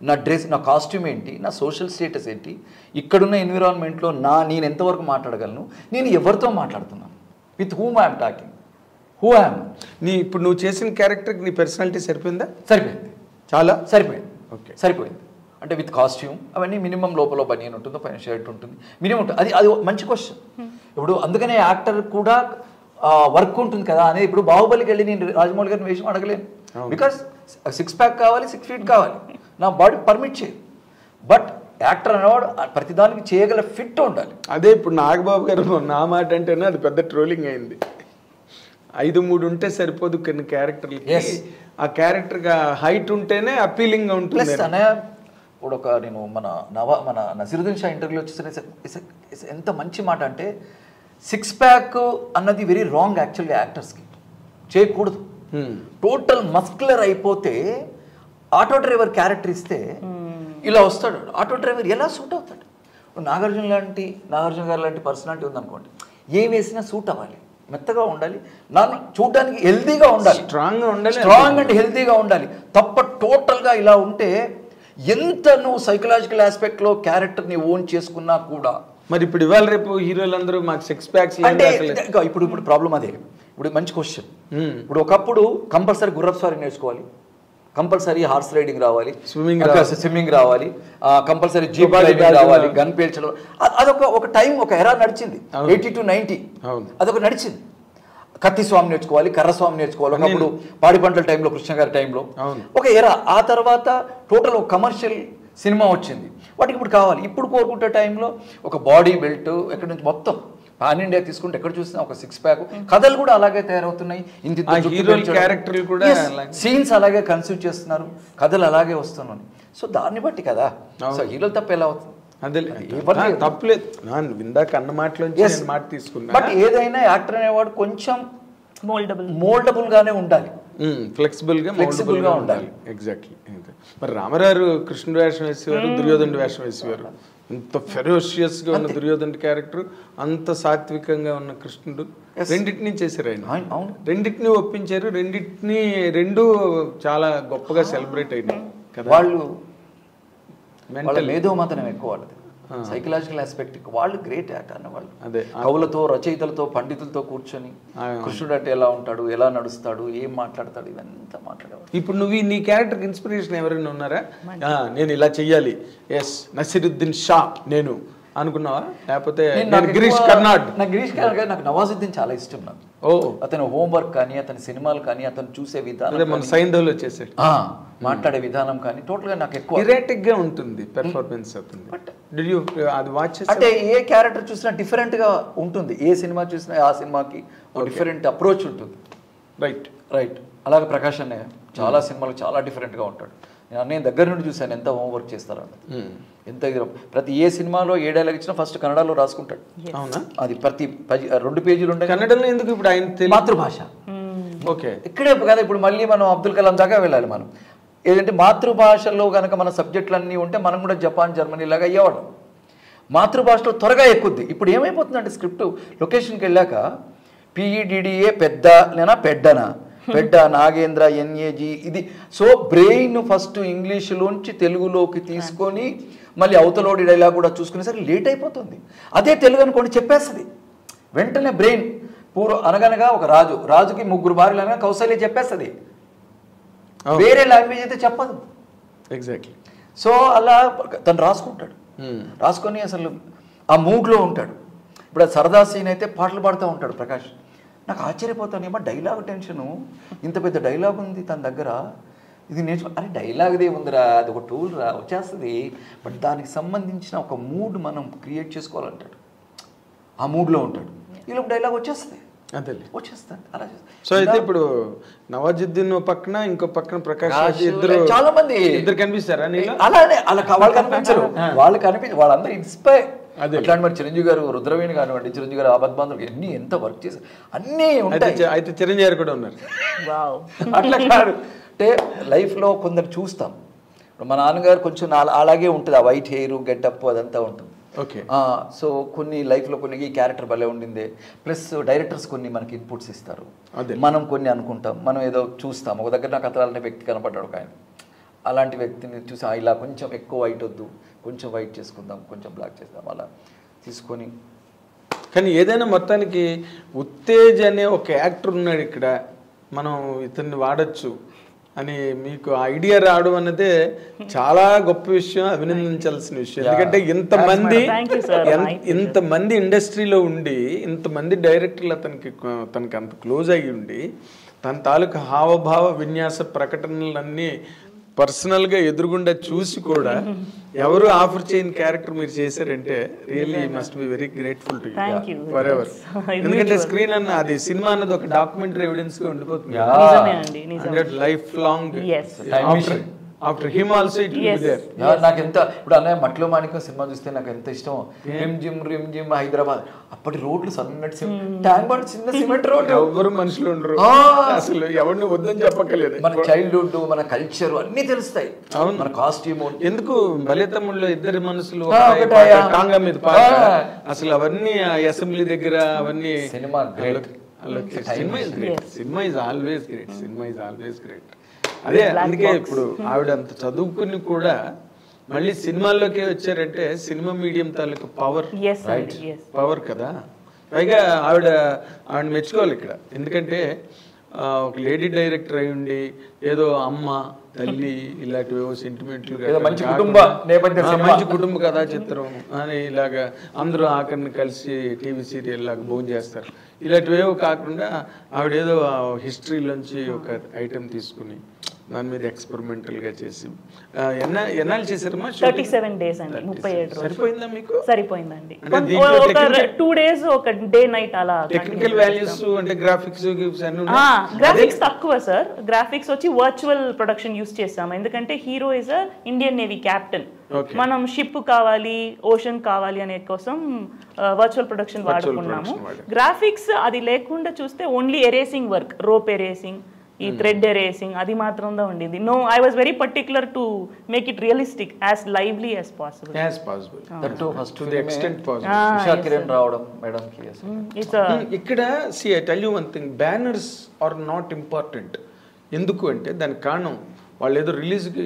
నా డ్రెస్, నా కాస్ట్యూమ్ ఏంటి, నా సోషల్ స్టేటస్ ఏంటి, ఇక్కడున్న ఎన్విరాన్మెంట్లో నేను ఎంతవరకు మాట్లాడగలను, నేను ఎవరితో మాట్లాడుతున్నాను, with whom I'm talking, who I'm. ఇప్పుడు నువ్వు చేసిన క్యారెక్టర్కి నీ పర్సనాలిటీ సరిపోయిందా? సరిపోయింది, చాలా సరిపోయింది. ఓకే, సరిపోయింది. అంటే విత్ కాస్ట్యూమ్ అవన్నీ మినిమం, లోపల బనియన్ ఉంటుందో పైన షర్ట్ ఉంటుంది, మినిమం ఉంటుంది. అది మంచి క్వశ్చన్. ఇప్పుడు అందుకనే యాక్టర్ కూడా వర్క్ ఉంటుంది కదా అనేది. ఇప్పుడు బాహుబలికి వెళ్ళి నేను రాజమౌళి గారిని వేషం అడగలేను, బికాస్ 6 ప్యాక్ కావాలి, 6 ఫీట్ కావాలి, నా బాడీ పర్మిట్ చేయదు. బట్ యాక్టర్ అనేవాడు ప్రతిదానికి చేయగల ఫిట్ ఉండాలి. అదే ఇప్పుడు నాగబాబు గారు నా మాట అంటేనే అది పెద్ద ట్రోలింగ్ అయింది. 5'3" ఉంటే సరిపోదు కొన్ని క్యారెక్టర్లకి, ఆ క్యారెక్టర్గా హైట్ ఉంటేనే అపీలింగ్గా ఉంటుంది. ఇప్పుడు నేను మన నసీరుద్దీన్ షా ఇంటర్వ్యూలో వచ్చేసి ఎంత మంచి మాట అంటే, 6 ప్యాక్ అన్నది వెరీ రాంగ్ యాక్చువల్గా. యాక్టర్స్కి చేయకూడదు. టోటల్ మస్కులర్ అయిపోతే ఆటో డ్రైవర్ క్యారెక్టర్ ఇస్తే ఇలా వస్తాడు. ఆటో డ్రైవర్ ఎలా సూట్ అవుతాడు? నాగార్జున గారు లాంటి పర్సనాలిటీ ఉందనుకోండి, ఏం వేసినా సూట్ అవ్వాలి, మెత్తగా ఉండాలి, చూడడానికి హెల్తీగా ఉండాలి, స్ట్రాంగ్ అండ్ హెల్తీగా ఉండాలి తప్ప టోటల్గా ఇలా ఉంటే ఎంత నువ్వు సైకలాజికల్ ఆస్పెక్ట్లో క్యారెక్టర్ని ఓన్ చేసుకున్నా కూడా. మరి ఇప్పుడు ఇవాళ రేపు హీరోలందరూ మాకు 6 ప్యాక్స్ అంటే ఇప్పుడు ప్రాబ్లం అదే. ఇప్పుడు మంచి క్వశ్చన్. ఇప్పుడు ఒకప్పుడు కంపల్సరీ గుర్రపు స్వారీ నేర్చుకోవాలి, కంపల్సరీ హార్స్ రైడింగ్ రావాలి, స్విమ్మింగ్ రావాలి, కంపల్సరీ జీప్ డ్రైవింగ్ రావాలి, గన్ పేల్చడం. ఒక టైం, ఒక ఎరా నడిచింది, 80 to 90 అదొక నడిచింది. కత్తి స్వామి నేర్చుకోవాలి, కర్ర స్వామి నేర్చుకోవాలి. ఒకప్పుడు పాడి పంటల టైంలో, కృష్ణ గారి టైంలో ఒక ఎరా. ఆ తర్వాత టోటల్ ఒక కమర్షియల్ సినిమా వచ్చింది, వాటికి ఇప్పుడు కావాలి. ఇప్పుడు కోరుకుంటే టైంలో ఒక బాడీ బిల్ట్ ఎక్కడి నుంచి మొత్తం పాన్ ఇండియా తీసుకుంటే ఎక్కడ చూసినా ఒక 6 ప్యాక్. కథలు కూడా అలాగే తయారవుతున్నాయి, క్యారెక్టర్లు కూడా సీన్స్ అలాగే కన్సీవ్ చేస్తున్నారు, కథలు అలాగే వస్తున్నాయి. సో దాన్ని బట్టి కదా. సో హీరోలు తప్ప ఎలా అవుతుంది? తప్పలేదు, ఇందాక అన్న మాటలోంచి మాట తీసుకున్నా. బట్ ఏదైనా యాక్టర్ అనేవాడు కొంచెం మోల్డబుల్ గానే ఉండాలి, ఫ్లెక్సిబుల్ గా ఉండాలి. ఎగ్జాక్ట్లీ. మరి రామరారు కృష్ణుడు వేషం వేసేవారు, దుర్యోధనుడు వేషం వేసేవారు. ఇంత ఫెరోషియస్ గా ఉన్న దుర్యోధనుడి క్యారెక్టర్, అంత సాత్వికంగా ఉన్న కృష్ణుడు, రెండింటినీ చేశారు ఆయన. రెండింటినీ ఒప్పించారు, రెండు చాలా గొప్పగా సెలబ్రేట్ అయినాయి కదా. వాళ్ళు మేధో మతనం ఎక్కువ వాళ్ళది. సైకలాజికల్ ఆస్పెక్ట్ వాళ్ళు గ్రేట్ యాక్టర్ అన్నవాళ్ళు. అదే కవులతో, రచయితలతో, పండితులతో కూర్చొని కృష్ణుడు అంటే ఎలా ఉంటాడు, ఎలా నడుస్తాడు, ఏం మాట్లాడతాడు, ఇవంతా మాట్లాడేవాడు. ఇప్పుడు నువ్వు నీ క్యారెక్టర్కి ఇన్స్పిరేషన్ ఎవరైనా ఉన్నారా? నేను ఇలా చెయ్యాలి, ఎస్ నసీరుద్దీన్ షా నేను అనుకున్నావా? లేకపోతే గిరీష్ కర్నాడ్? నాకు గిరీష్ కర్నాడ్, నాకు నవాజుద్దీన్ చాలా ఇష్టం. నాకు అతని హోంవర్క్ కానీ, అతని సినిమాలు కానీ, అతను చూసే విధానం, మన సైంధవ్లో చేసాడు మాట్లాడే విధానం కానీ టోటల్ గా నాకు ఎక్కువ ఇరాటిక్ గా ఉంటుంది పెర్ఫార్మెన్స్ అవుతుంది. Did you అది వాచ్ చేసి? అంటే ఏ క్యారెక్టర్ చూసినా డిఫరెంట్ గా ఉంటుంది, ఏ సినిమా చూసినా ఆ సినిమాకి డిఫరెంట్ అప్రోచ్ ఉంటుంది. రైట్ రైట్ అలాగే ప్రకాష్ అన్నయ్య చాలా సినిమాలు చాలా డిఫరెంట్ గా ఉంటాడు. నేను దగ్గర నుండి చూశాను ఎంత హోంవర్క్ చేస్తారని, ఎంత ప్రతి ఏ సినిమాలో ఏ డైలాగ్ ఇచ్చినా ఫస్ట్ కన్నడలో రాసుకుంటాడు. అవునా? అది ప్రతి 2 పేజీలు ఉంటాయి. కన్నడలో ఎందుకు? ఇప్పుడు ఆయన మాతృభాష. ఓకే, ఇక్కడే కదా ఇప్పుడు మళ్ళీ మనం అబ్దుల్ కలాం దాకా వెళ్ళాలి. మనం ఏదంటే మాతృభాషలో కనుక మన సబ్జెక్టులు అన్నీ ఉంటే మనం కూడా జపాన్, జర్మనీ లాగా అయ్యేవాడు. మాతృభాషలో త్వరగా ఎక్కుద్ది. ఇప్పుడు ఏమైపోతుందంటే స్క్రిప్ట్ లొకేషన్కి వెళ్ళాక PEDDA పెద్ద లేనా పెడ్డనా, పెడ్డ నాగేంద్ర NAG ఇది. సో బ్రెయిన్ ఫస్ట్ ఇంగ్లీషులోంచి తెలుగులోకి తీసుకొని మళ్ళీ అవతలోడి డైలాగ్ కూడా చూసుకునేసరికి లేట్ అయిపోతుంది. అదే తెలుగు అనుకోండి చెప్పేస్తుంది వెంటనే బ్రెయిన్. అనగనగా ఒక రాజుకి 3 భార్యలు అనగా కౌశల్య చెప్పేస్తుంది, వేరే లాంగ్వేజ్ అయితే చెప్పదు. ఎగ్జాక్ట్లీ. సో అలా తను రాసుకుంటాడు, రాసుకొని అసలు ఆ మూడ్లో ఉంటాడు. ఇప్పుడు సరదా సీన్ అయితే పాటలు పాడుతూ ఉంటాడు ప్రకాష్. నాకు ఆశ్చర్యపోతాను, ఏమో డైలాగ్ టెన్షను, ఇంత పెద్ద డైలాగ్ ఉంది తన దగ్గర, ఇది అరే డైలాగ్దే ఉందిరా, అది ఒక టూల్ రా, వచ్చేస్తుంది. బట్ దానికి సంబంధించిన ఒక మూడ్ మనం క్రియేట్ చేసుకోవాలంటాడు, ఆ మూడ్లో ఉంటాడు. ఇలా డైలాగ్ వచ్చేస్తుంది, వచ్చేస్తాను అలా. సో అయితే ఇప్పుడు నవాజుద్దీన్ పక్కన ఇంకో పక్కన ప్రకాష్ ఇద్దరు చాలా మంది ఇద్దరు కనిపిస్తారా? అలానే వాళ్ళు కనిపించరు, వాళ్ళందరూ ఇన్స్పైర్. అట్లాంటి మరి చిరంజీవి గారు రుద్రవేణి కానివ్వండి, చిరంజీవి గారు ఆపద్బాంధవులు ఎన్ని ఎంత వర్క్ చేశారు అన్నీ ఉంటాయి. అయితే చిరంజీవి గారు కూడా ఉన్నారు. అట్లా కాదు అంటే లైఫ్లో కొందరు చూస్తాం. మా నాన్నగారు కొంచెం అలాగే ఉంటుంది, ఆ వైట్ హెయిర్ గెటప్ అదంతా ఉంటుంది. ఓకే. సో కొన్ని లైఫ్లో కొన్ని ఈ క్యారెక్టర్ భలే ఉండిందే, ప్లస్ డైరెక్టర్స్ కొన్ని మనకి ఇన్పుట్స్ ఇస్తారు, మనం కొన్ని అనుకుంటాం, మనం ఏదో చూస్తాం. ఒక దగ్గర నాకు అతను వ్యక్తి కనపడ్డాడు ఒక ఆయన, అలాంటి వ్యక్తిని చూసి ఇలా కొంచెం ఎక్కువ వైట్ వద్దు, కొంచెం వైట్ చేసుకుందాం, కొంచెం బ్లాక్ చేద్దాం, అలా తీసుకొని. కానీ ఏదైనా మొత్తానికి ఉత్తేజ్ అనే ఒక యాక్టర్ ఉన్నాడు ఇక్కడ, మనం ఇతన్ని వాడచ్చు అని మీకు ఐడియా రావడం అన్నదే చాలా గొప్ప విషయం, అభినందించాల్సిన విషయం. ఎందుకంటే ఇంతమంది ఇండస్ట్రీలో ఉండి, ఇంతమంది డైరెక్టర్లు తనకి అంత క్లోజ్ అయ్యి ఉండి, తన తాలూకు హావభావ విన్యాస ప్రకటనలన్నీ పర్సనల్గా ఎదురుగుండా చూసి కూడా ఎవరు ఆఫర్ చేయని క్యారెక్టర్ మీరు చేశారంటే really must be very grateful to you for ever. ఎందుకంటే స్క్రీన్ అన్న అది సినిమా అన్నది ఒక డాక్యుమెంటరీ ఎవిడెన్స్ గా ఉండిపోతుంది, life long. After him also it will be there. నాకు ఎంత ఇప్పుడు అన్నయ్య మట్లో మాణిక్యం సినిమా చూస్తే నాకు ఎంత ఇష్టం. రిమ్ జిమ్ హైదరాబాద్, అప్పటి రోడ్లు సన్నటి ట్యాంక్ బండ్, చిన్న సిమెంట్ రోడ్, ఎవరు మనుషులు ఉండరు అసలు, ఎవరిని వద్దని చెప్పక్కర్లేదు. మన చైల్డ్హుడ్, మన కల్చర్ అన్ని తెలుస్తాయి, మన కాస్ట్యూమ్. ఎందుకు బలితమ్ముల్లో ఇద్దరు మనసులు టాంగా మీద అసలు అవన్నీ అసెంబ్లీ దగ్గర అవన్నీ. Cinema cinema is always great, cinema is always great. అదే అందుకే ఇప్పుడు ఆవిడ అంత చదువుకుని కూడా మళ్ళీ సినిమాల్లోకి వచ్చారంటే సినిమా మీడియం తాలూకు పవర్ కదా. పైగా ఆవిడ మెచ్చుకోవాలి ఇక్కడ, ఎందుకంటే ఒక లేడీ డైరెక్టర్ అయి ఉండి ఏదో అమ్మ తల్లి ఇలాంటివేవో సెంటిమెంట్లు, మంచి కుటుంబ కథా చిత్రం అని ఇలాగా అందరూ ఆఖరిని కలిసి టీవీ సీరియల్ లాగా భోజనం చేస్తారు, ఇలాంటివేవో కాకుండా ఆవిడేదో హిస్టరీలోంచి ఒక ఐటెం తీసుకుని దాని మీద ఎక్స్పెరిమెంటల్ గా చేసి ఎన్నాళ్ళు చేశారమ్మా? 37 days అండి, 37 రోజులు. సరిపోయిందా మీకు? సరిపోయిందండి. 2 days ఒక డే నైట్ అలా. టెక్నికల్ వాల్యూస్ అంటే గ్రాఫిక్స్ గ్రాఫిక్స్ తక్కువ సార్. గ్రాఫిక్స్ వచ్చి వర్చువల్ ప్రొడక్షన్ యూస్ చేస్తాం, ఎందుకంటే hero is Indian navy captain. మనం షిప్ కావాలి, ఓషన్ కావాలి అనే కోసం వర్చువల్ ప్రొడక్షన్ వాడుకున్నాము. గ్రాఫిక్స్ అది లేకుండా చూస్తే only erasing work, rope erasing, ఈ థ్రెడ్ ఎరేసింగ్ అది మాత్రంగా ఉండింది. No, I was very particular to make it realistic, as lively as possible. ఇక్కడ see I tell you one thing, banners are not important. ఎందుకు అంటే దానికి కారణం వాళ్ళు ఏదో రిలీజ్కి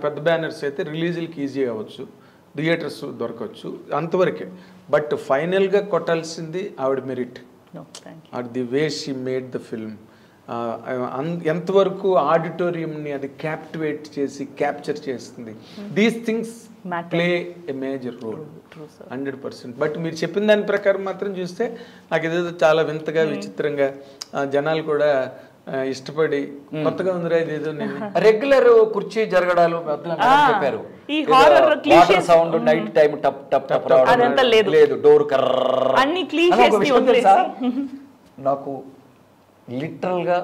పెద్ద బ్యానర్స్ అయితే రిలీజ్లకి ఈజీ అవ్వచ్చు, థియేటర్స్ దొరకవచ్చు అంతవరకే. బట్ ఫైనల్గా కొట్టాల్సింది ఆవిడ మెరిట్, ఆవిడ the way she made the film. ఎంతవరకు ఆడిటోరియంని అది క్యాప్టివేట్ చేసి క్యాప్చర్ చేస్తుంది. These things play a major role 100%. But మీరు చెప్పిన దాని ప్రకారం మాత్రం చూస్తే నాకు ఏదేదో చాలా వింతగా విచిత్రంగా జనాలు కూడా ఇష్టపడి కొత్తగా ఉందిరా ఇదేదో. నేను రెగ్యులర్ కుర్చీ జరగడాలు చెప్పారు, సౌండ్ నైట్ టైం టప్ టప్ టప్ లేదు, డోర్ కర్ర. నాకు లిటరల్ గా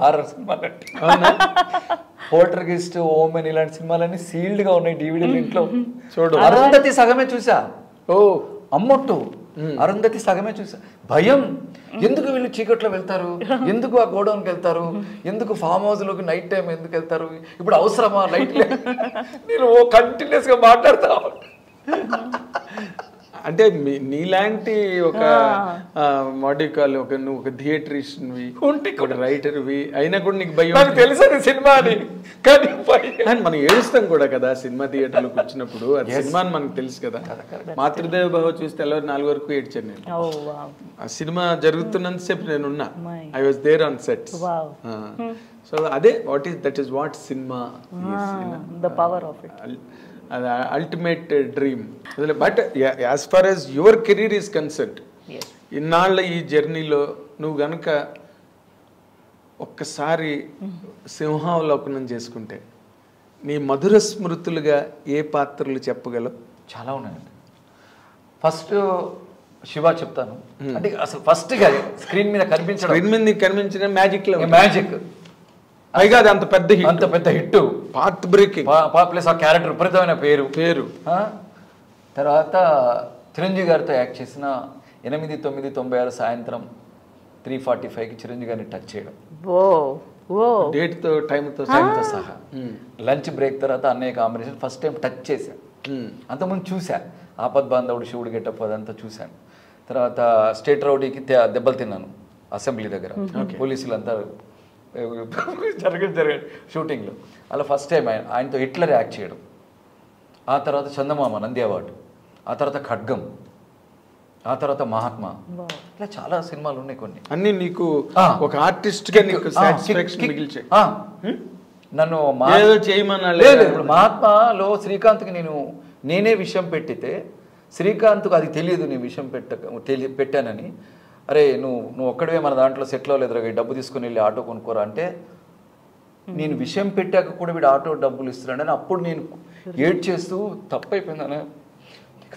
హారర్ సినిమాలు పోల్టర్గెస్ట్, ఓమెన్ ఇలాంటి సినిమాలన్నీ సీల్డ్ గా ఉన్నాయి డివిడీలు ఇంట్లో. చూడు, అరుంధతి సగమే చూసా. ఓ అమ్మొట్టు, అరుంధతి సగమే చూసా. భయం, ఎందుకు వీళ్ళు చీకట్లో వెళ్తారు, ఎందుకు ఆ గోడౌన్కి వెళ్తారు, ఎందుకు ఫామ్ హౌస్ లోకి నైట్ టైం ఎందుకు వెళ్తారు, ఇప్పుడు అవసరమా లైట్? నేను కంటిన్యూస్ గా మాట్లాడతా. అంటే నీలాంటి ఒక మాడికాల్ ఒక నువ్వు ఒక థియేటరిషన్వి ఒక రైటర్వి అయినా కూడా నీకు భయం తెలుసు సినిమా అని. కానీ మనం ఏడుస్తాం కూడా కదా సినిమా థియేటర్లోకి వచ్చినప్పుడు. అది సినిమా అని మనకు తెలుసు కదా. మాతృదేవ భవ చూస్తే తెల్లవారు 4 వరకు ఏడ్చాను నేను. ఆ సినిమా జరుగుతున్నంతసేపు నేను ఉన్నా. I was there on sets. So అదే that is what cinema, the power of it. అది ultimate dream. But as far as your career is concern, ఇన్నాళ్ళ ఈ జర్నీలో నువ్వు గనక ఒక్కసారి సింహావలోకనం చేసుకుంటే నీ మధుర స్మృతులుగా ఏ పాత్రలు చెప్పగలవు? చాలా ఉన్నాయండి. ఫస్ట్ శివ చెప్తాను. అంటే అసలు ఫస్ట్ గా స్క్రీన్ మీద కనిపించిన మ్యాజిక్ పైగా అది అంత పెద్ద హిట్, పాత్ బ్రేకింగ్ ప్లస్ ఆ క్యారెక్టర్ విపరీతమైన పేరు. తర్వాత చిరంజీవి గారితో యాక్ట్ చేసిన 8/9/96 సాయంత్రం 3:45కి చిరంజీవి గారిని టచ్ చేయడం, డేట్తో టైంతో సహా. లంచ్ బ్రేక్ తర్వాత అన్నయ్య కాంబినేషన్ ఫస్ట్ టైం టచ్ చేశాను. అంతకుముందు చూశాను, ఆపద్ బాంధవుడు, శివుడు గెటప్ అదంతా చూశాను. తర్వాత స్టేట్ రౌడీకి దెబ్బలు తిన్నాను అసెంబ్లీ దగ్గర, పోలీసులు అంతా జరిగింది షూటింగ్లో. అలా ఫస్ట్ టైం ఆయనతో హిట్లర్ యాక్ట్ చేయడం. ఆ తర్వాత చందమామ నంది అవార్డు, ఆ తర్వాత ఖడ్గం, ఆ తర్వాత మహాత్మా. ఇలా చాలా సినిమాలు ఉన్నాయి కొన్ని. అన్ని నీకు ఒక ఆర్టిస్ట్ గా నీకు సాటిస్ఫాక్షన్ మిగిల్చాయి. నన్ను ఇప్పుడు మహాత్మాలో శ్రీకాంత్కి నేనే విషయం పెట్టితే శ్రీకాంత్కు అది తెలియదు నేను విషయం పెట్టానని. అరే నువ్వు ఒక్కడే మన దాంట్లో సెటిల్ అవ్వలేదురా, డబ్బు తీసుకుని వెళ్ళి ఆటో కొనుక్కోరా అంటే, నేను విషయం పెట్టాక కూడా వీడు ఆటో డబ్బులు ఇస్తున్నాడని అప్పుడు నేను ఏడ్ చేస్తూ తప్పైపోయిందనే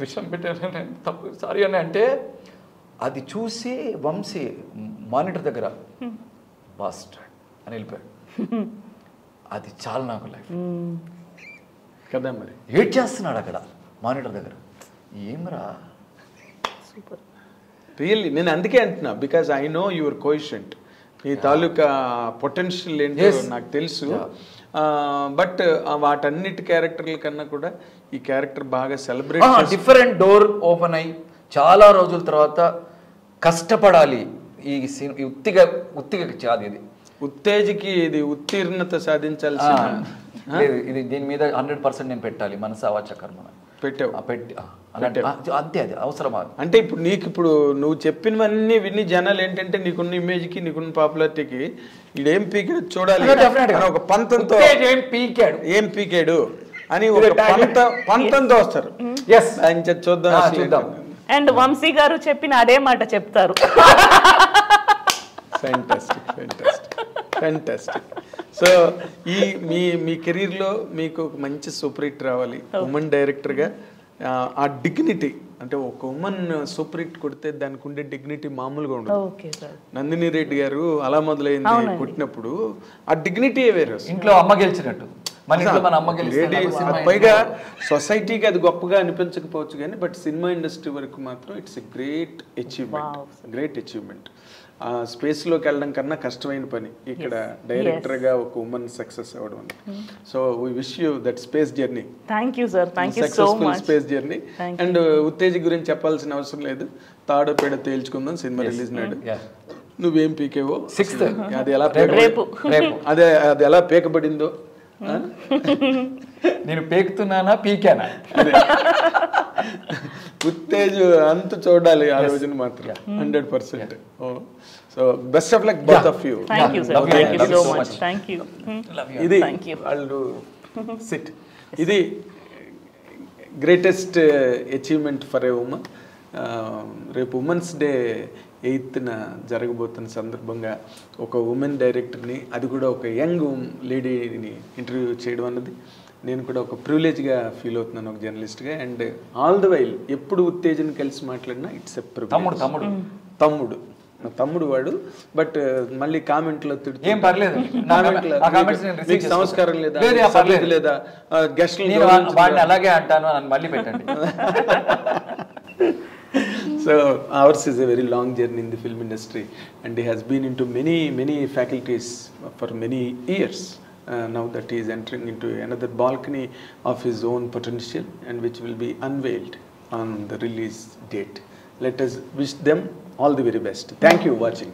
విషయం పెట్టాను తప్పు సారీ అని అంటే, అది చూసి వంశీ మానిటర్ దగ్గర బాస్ట్ అని వెళ్ళిపోయాడు. అది చాలా నాకు లైఫ్ కదా. మరి ఏడ్ చేస్తున్నాడు అక్కడ మానిటర్ దగ్గర, ఏమరా సూపర్ రియల్లీ. నేను అందుకే అంటున్నా, because I know your coefficient, నీ తాలూకా పొటెన్షియల్ ఏంటో నాకు తెలుసు. బట్ వాటన్నిటి క్యారెక్టర్ల కన్నా కూడా ఈ క్యారెక్టర్ బాగా సెలబ్రేట్, డిఫరెంట్ డోర్ ఓపెన్ అయ్యి చాలా రోజుల తర్వాత కష్టపడాలి. ఈ ఉత్తిగా కాదు, ఇది ఉత్తేజకి ఇది ఉత్తీర్ణత సాధించాల్సిన ఇది. దీని మీద 100% నేను పెట్టాలి, మనసు అవాచ కర్మ పెట్టావు. అంతే, అది అవసరమా అంటే ఇప్పుడు నువ్వు చెప్పినవన్నీ విని జనాలు ఏంటంటే నీకున్న ఇమేజ్కి నీకున్న పాపులారిటీకి ఇదేం పీకాడు చూడాలి, ఒక పంతంతో ఏం పీకాడు అని ఒక పంతంతో వస్తారు. చూద్దాం. అండ్ వంశీ గారు చెప్పిన అదే మాట చెప్తారు. ఫ్యాంటాస్టిక్. సో మీ కెరీర్లో మీకు ఒక మంచి సూపర్ హిట్ రావాలి, ఉమెన్ డైరెక్టర్గా. ఆ డిగ్నిటీ అంటే ఒక ఉమెన్ సూపర్ హిట్ కొడితే దానికి ఉండే డిగ్నిటీ మామూలుగా ఉండదు. నందిని రెడ్డి గారు అలా మొదలైంది కొట్టినప్పుడు ఆ డిగ్నిటీ వేరు. ఇంట్లో అమ్మ గెలిచినట్టు, పైగా సొసైటీకి అది గొప్పగా అనిపించకపోవచ్చు కానీ, బట్ సినిమా ఇండస్ట్రీ వరకు మాత్రం ఇట్స్ ఎ గ్రేట్ అచీవ్మెంట్. ఆ స్పేస్లోకి వెళ్ళడం కన్నా కష్టమైన పని ఇక్కడ డైరెక్టర్గా ఒక ఉమెన్ సక్సెస్ అవ్వడం. So we wish you that space journey. Thank you sir, thank you so much. Space journey. And Uttej గురించి చెప్పాల్సిన అవసరం లేదు, తాడో పేడ తేల్చుకుందాం సినిమా రిలీజ్ నాడు. నువ్వేం పీకేవో 6th అది ఎలా అది ఎలా పీకబడిందో నేను పేకుతున్నానా పీకానా? ఉత్తేజ్ అంత చూడాలి ఆ రోజున మాత్రం 100%. So best of luck both of you. Thank you sir, Love you. Thank you Love so you so much, much. Thank you. ఇది Thank you. వాళ్ళు సిట్. ఇది greatest achievement for a women. రేపు ఉమెన్స్ డే 8న జరగబోతున్న సందర్భంగా ఒక women డైరెక్టర్ని, అది కూడా ఒక యంగ్ లేడీని ఇంటర్వ్యూ చేయడం అన్నది నేను కూడా ఒక ప్రివిలేజ్గా ఫీల్ అవుతున్నాను ఒక జర్నలిస్ట్గా. అండ్ ఆల్ ద వైల్ ఎప్పుడు ఉత్తేజన్ కలిసి మాట్లాడినా ఇట్స్ ఎ తమ్ముడు తమ్ముడు తమ్ముడు నా తమ్ముడు వాడు. బట్ మళ్ళీ కామెంట్లో తిడుతూ ఏం పర్లేదు, మీకు సంస్కారం లేదా, సభ్యత లేదా, గెస్ట్లు వాడిని అలాగే అంటాను అని మళ్ళీ పెట్టండి. So ours is a very long journey in the film industry, and he has been into many faculties for many years. Now that he is entering into another balcony of his own potential, and which will be unveiled on the release date. Let us wish them all the very best. Thank you for watching.